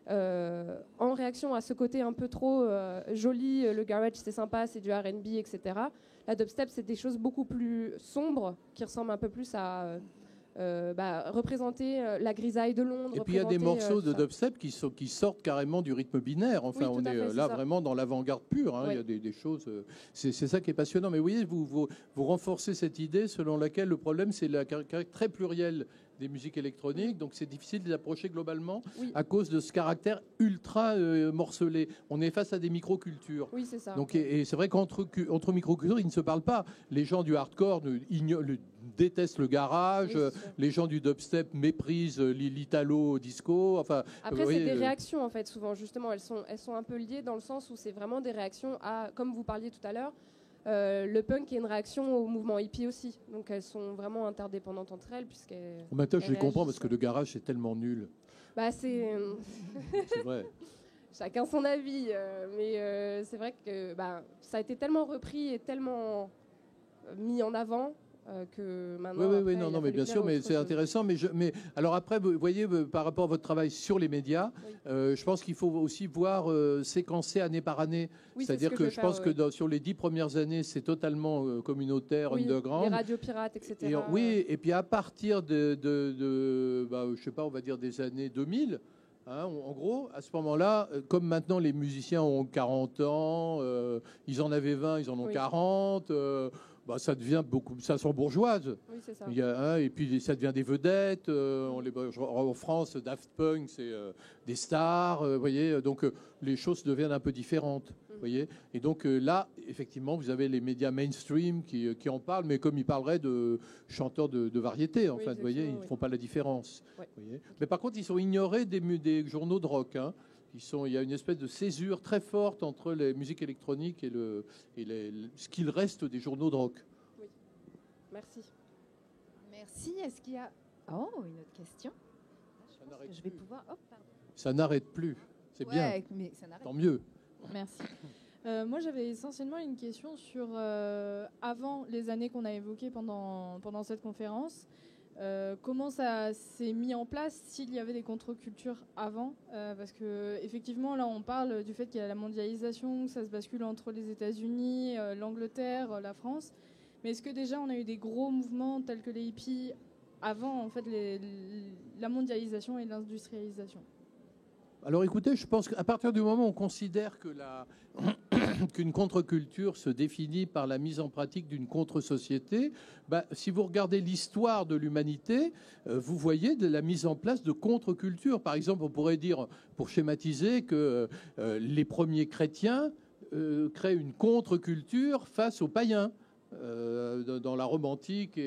en réaction à ce côté un peu trop joli, le garage c'est sympa, c'est du R&B, etc. La dubstep, c'est des choses beaucoup plus sombres qui ressemblent un peu plus à représenter la grisaille de Londres. Et puis il y a des morceaux de dubstep qui sortent carrément du rythme binaire. Enfin, oui, on est là vraiment dans l'avant-garde pure. Hein. Oui. Il y a des choses. C'est ça qui est passionnant. Mais vous voyez, vous renforcez cette idée selon laquelle le problème, c'est le caractère très pluriel des musiques électroniques, donc c'est difficile de les approcher globalement à cause de ce caractère ultra morcelé. On est face à des microcultures. Oui, c'est ça. Donc, et c'est vrai qu'entre microcultures, ils ne se parlent pas. Les gens du hardcore détestent le garage, oui, les gens du dubstep méprisent l'italo disco. Enfin, après, c'est des réactions en fait. Souvent, justement, elles sont un peu liées dans le sens où c'est vraiment des réactions à, comme vous parliez tout à l'heure. Le punk est une réaction au mouvement hippie aussi. Donc elles sont vraiment interdépendantes entre elles. Maintenant, je les comprends parce que le garage, c'est tellement nul. Bah, c'est vrai. Chacun son avis. Mais c'est vrai que ça a été tellement repris et tellement mis en avant que maintenant... Oui, non, mais bien sûr, mais c'est intéressant. Mais alors après, vous voyez, par rapport à votre travail sur les médias, oui. Je pense qu'il faut aussi voir séquencer année par année. Oui, c'est-à-dire que je pense que sur les 10 premières années, c'est totalement communautaire, underground. Les radios pirates, etc. Oui, et puis à partir je sais pas, on va dire des années 2000, hein, en gros, à ce moment-là, comme maintenant les musiciens ont 40 ans, ils en avaient 20, ils en ont 40... ça devient ça s'embourgeoise. Oui, c'est ça. Et puis ça devient des vedettes. En France, Daft Punk, c'est des stars. Voyez, donc les choses deviennent un peu différentes. Voyez. Et donc là, effectivement, vous avez les médias mainstream qui en parlent, mais comme ils parleraient de chanteurs de variété. En fait, vous voyez, ils ne font pas la différence. Ouais. Voyez. Mais par contre, ils sont ignorés des journaux de rock. Hein. Il y a une espèce de césure très forte entre les musiques électroniques et ce qu'il reste des journaux de rock. Oui, merci. Merci. Est-ce qu'il y a une autre question? Je vais pouvoir. Oh, pardon. Ça n'arrête plus. C'est bien. Mais ça n'arrête. Tant mieux. Merci. Moi, j'avais essentiellement une question sur avant les années qu'on a évoquées pendant cette conférence. comment ça s'est mis en place, s'il y avait des contre-cultures avant, parce que effectivement là on parle du fait qu'il y a la mondialisation, que ça se bascule entre les États-Unis, l'Angleterre, la France, mais est-ce que déjà on a eu des gros mouvements tels que les hippies avant en fait la mondialisation et l'industrialisation? Alors écoutez, je pense qu'à partir du moment où on considère que qu'une contre-culture se définit par la mise en pratique d'une contre-société, si vous regardez l'histoire de l'humanité, vous voyez de la mise en place de contre-cultures. Par exemple, on pourrait dire, pour schématiser, que les premiers chrétiens créent une contre-culture face aux païens. Dans la Rome antique, il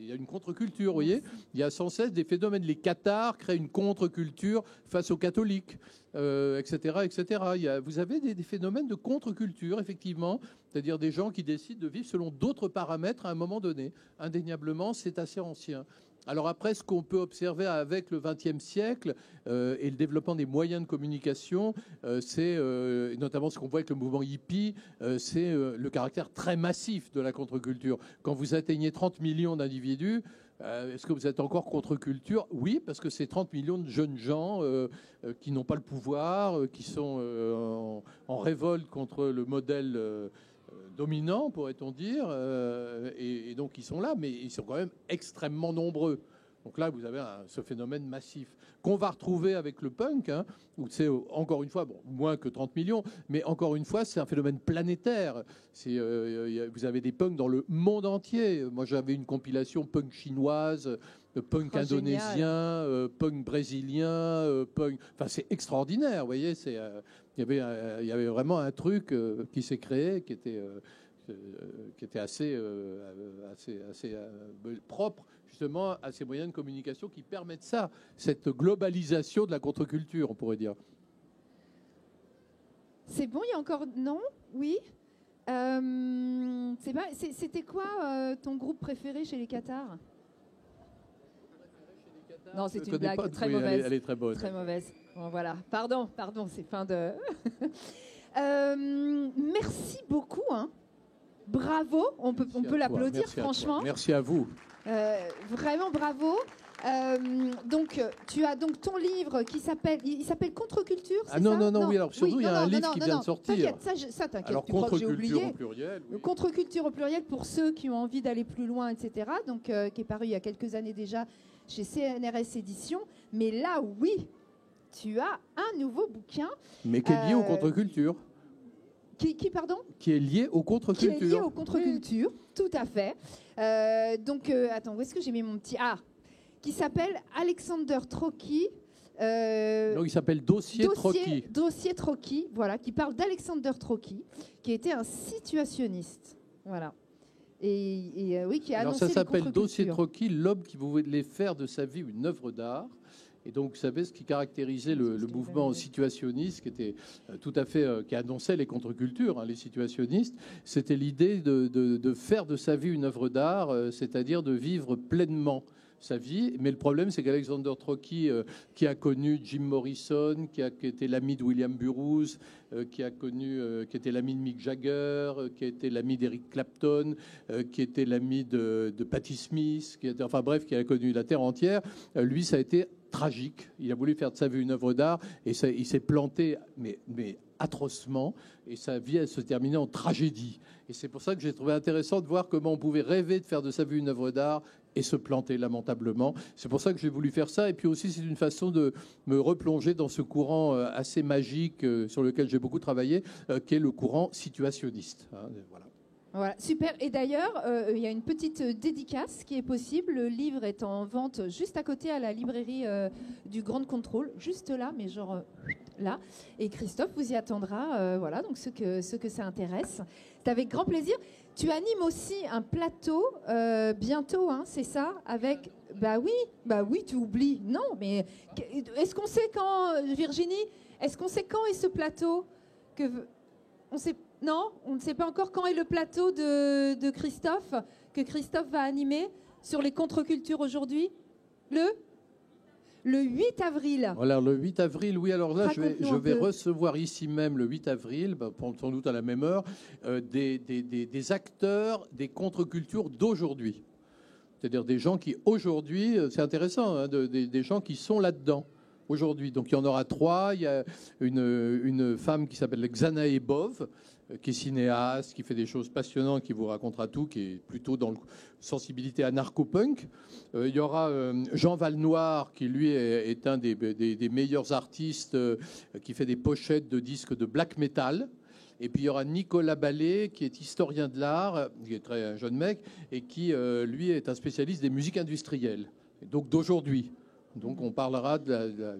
y a une contre-culture, vous voyez. Il y a sans cesse des phénomènes. Les cathares créent une contre-culture face aux catholiques, etc., etc. Vous avez des phénomènes de contre-culture, effectivement, c'est-à-dire des gens qui décident de vivre selon d'autres paramètres à un moment donné. Indéniablement, c'est assez ancien. Alors après, ce qu'on peut observer avec le XXe siècle et le développement des moyens de communication, c'est notamment ce qu'on voit avec le mouvement hippie, c'est le caractère très massif de la contre-culture. Quand vous atteignez 30 millions d'individus, est-ce que vous êtes encore contre-culture? Oui, parce que c'est 30 millions de jeunes gens qui n'ont pas le pouvoir, qui sont en révolte contre le modèle dominant, pourrait-on dire, et donc ils sont là, mais ils sont quand même extrêmement nombreux. Donc là, vous avez ce phénomène massif qu'on va retrouver avec le punk, où c'est encore une fois, moins que 30 millions, mais encore une fois, c'est un phénomène planétaire. Vous avez des punks dans le monde entier. Moi, j'avais une compilation punk chinoise, punk indonésien, punk brésilien, punk... Enfin, c'est extraordinaire, vous voyez. Il y avait vraiment un truc qui s'est créé, qui était assez propre, justement, à ces moyens de communication qui permettent ça, cette globalisation de la contre-culture, on pourrait dire. C'est bon, il y a encore... Non? Oui? C'était quoi ton groupe préféré chez les Cathares? Non, c'est une blague très mauvaise. Elle est très bonne. Très mauvaise. Bon, voilà. Pardon, c'est fin de... merci beaucoup. Bravo, on peut l'applaudir, franchement. Merci à vous. Vraiment bravo. Donc, tu as donc ton livre qui s'appelle Contre-culture, c'est ça? Non, oui, alors surtout, il y a un livre qui vient de sortir. T'inquiète, ça t'inquiète. Alors, tu crois que j'ai oublié. Au pluriel. Oui. Contre-culture au pluriel pour ceux qui ont envie d'aller plus loin, etc. Donc, qui est paru il y a quelques années déjà chez CNRS Éditions. Mais là, oui, tu as un nouveau bouquin. Mais qui est lié aux contre-cultures. Pardon? Qui est lié aux contre-cultures. Qui est lié aux contre-cultures, tout à fait. Attends, où est-ce que j'ai mis mon petit... qui s'appelle Alexander Trocky. Donc il s'appelle Dossier Trocky. Dossier Trocky, voilà, qui parle d'Alexander Trocky, qui était un situationniste. Voilà. Et oui, qui a annoncé les contre-cultures. Ça s'appelle Dossier Trocky, l'homme qui voulait faire de sa vie une œuvre d'art. Et donc, vous savez, ce qui caractérisait le mouvement situationniste, qui était tout à fait, qui annonçait les contre-cultures, les situationnistes, c'était l'idée de faire de sa vie une œuvre d'art, c'est-à-dire de vivre pleinement sa vie. Mais le problème, c'est qu'Alexander Trocky, qui a connu Jim Morrison, qui était l'ami de William Burroughs, qui était l'ami de Mick Jagger, qui a été l'ami d'Eric Clapton, qui était l'ami de Patti Smith, qui a connu la terre entière. Lui, ça a été tragique. Il a voulu faire de sa vie une œuvre d'art et il s'est planté, mais atrocement. Et sa vie, elle se terminait en tragédie. Et c'est pour ça que j'ai trouvé intéressant de voir comment on pouvait rêver de faire de sa vie une œuvre d'art et se planter lamentablement. C'est pour ça que j'ai voulu faire ça. Et puis aussi, c'est une façon de me replonger dans ce courant assez magique sur lequel j'ai beaucoup travaillé, qui est le courant situationniste. Voilà. Voilà, super. Et d'ailleurs, il y a une petite dédicace qui est possible. Le livre est en vente juste à côté à la librairie du Grand Contrôle, juste là, mais genre là. Et Christophe vous y attendra, voilà, donc ceux que ça intéresse. C'est avec grand plaisir. Tu animes aussi un plateau bientôt, c'est ça? Avec, bah oui, tu oublies. Non, mais est-ce qu'on sait quand, Virginie? Est-ce qu'on sait quand est ce plateau on sait. Non, on ne sait pas encore quand est le plateau de Christophe, que Christophe va animer sur les contre-cultures aujourd'hui. Le 8 avril. Voilà, le 8 avril, oui. Alors là, je vais recevoir ici même, le 8 avril, sans doute à la même heure, des acteurs des contre-cultures d'aujourd'hui. C'est-à-dire des gens qui, aujourd'hui, c'est intéressant, hein, des gens qui sont là-dedans, aujourd'hui. Donc il y en aura 3. Il y a une femme qui s'appelle Xana Ebov, qui est cinéaste, qui fait des choses passionnantes, qui vous racontera tout, qui est plutôt dans la sensibilité anarcho-punk. Il y aura Jean Valnoir, qui lui est un des meilleurs artistes, qui fait des pochettes de disques de black metal. Et puis il y aura Nicolas Ballet, qui est historien de l'art, qui est un jeune mec, et qui, lui, est un spécialiste des musiques industrielles, donc d'aujourd'hui. Donc on parlera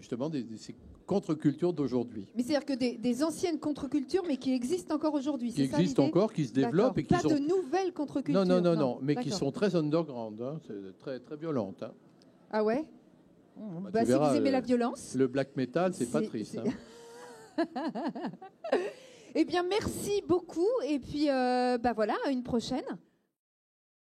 justement de ces contre-cultures d'aujourd'hui. Mais c'est-à-dire que des anciennes contre-cultures, mais qui existent encore aujourd'hui, qui existent encore, qui se développent. Et qui pas de nouvelles contre-cultures. Non, mais qui sont très underground, hein, c'est très, très violentes. Hein. Ah ouais tu si verras, vous aimez la violence. Le black metal, c'est pas triste. Hein. Eh bien, merci beaucoup. Et puis, voilà, à une prochaine.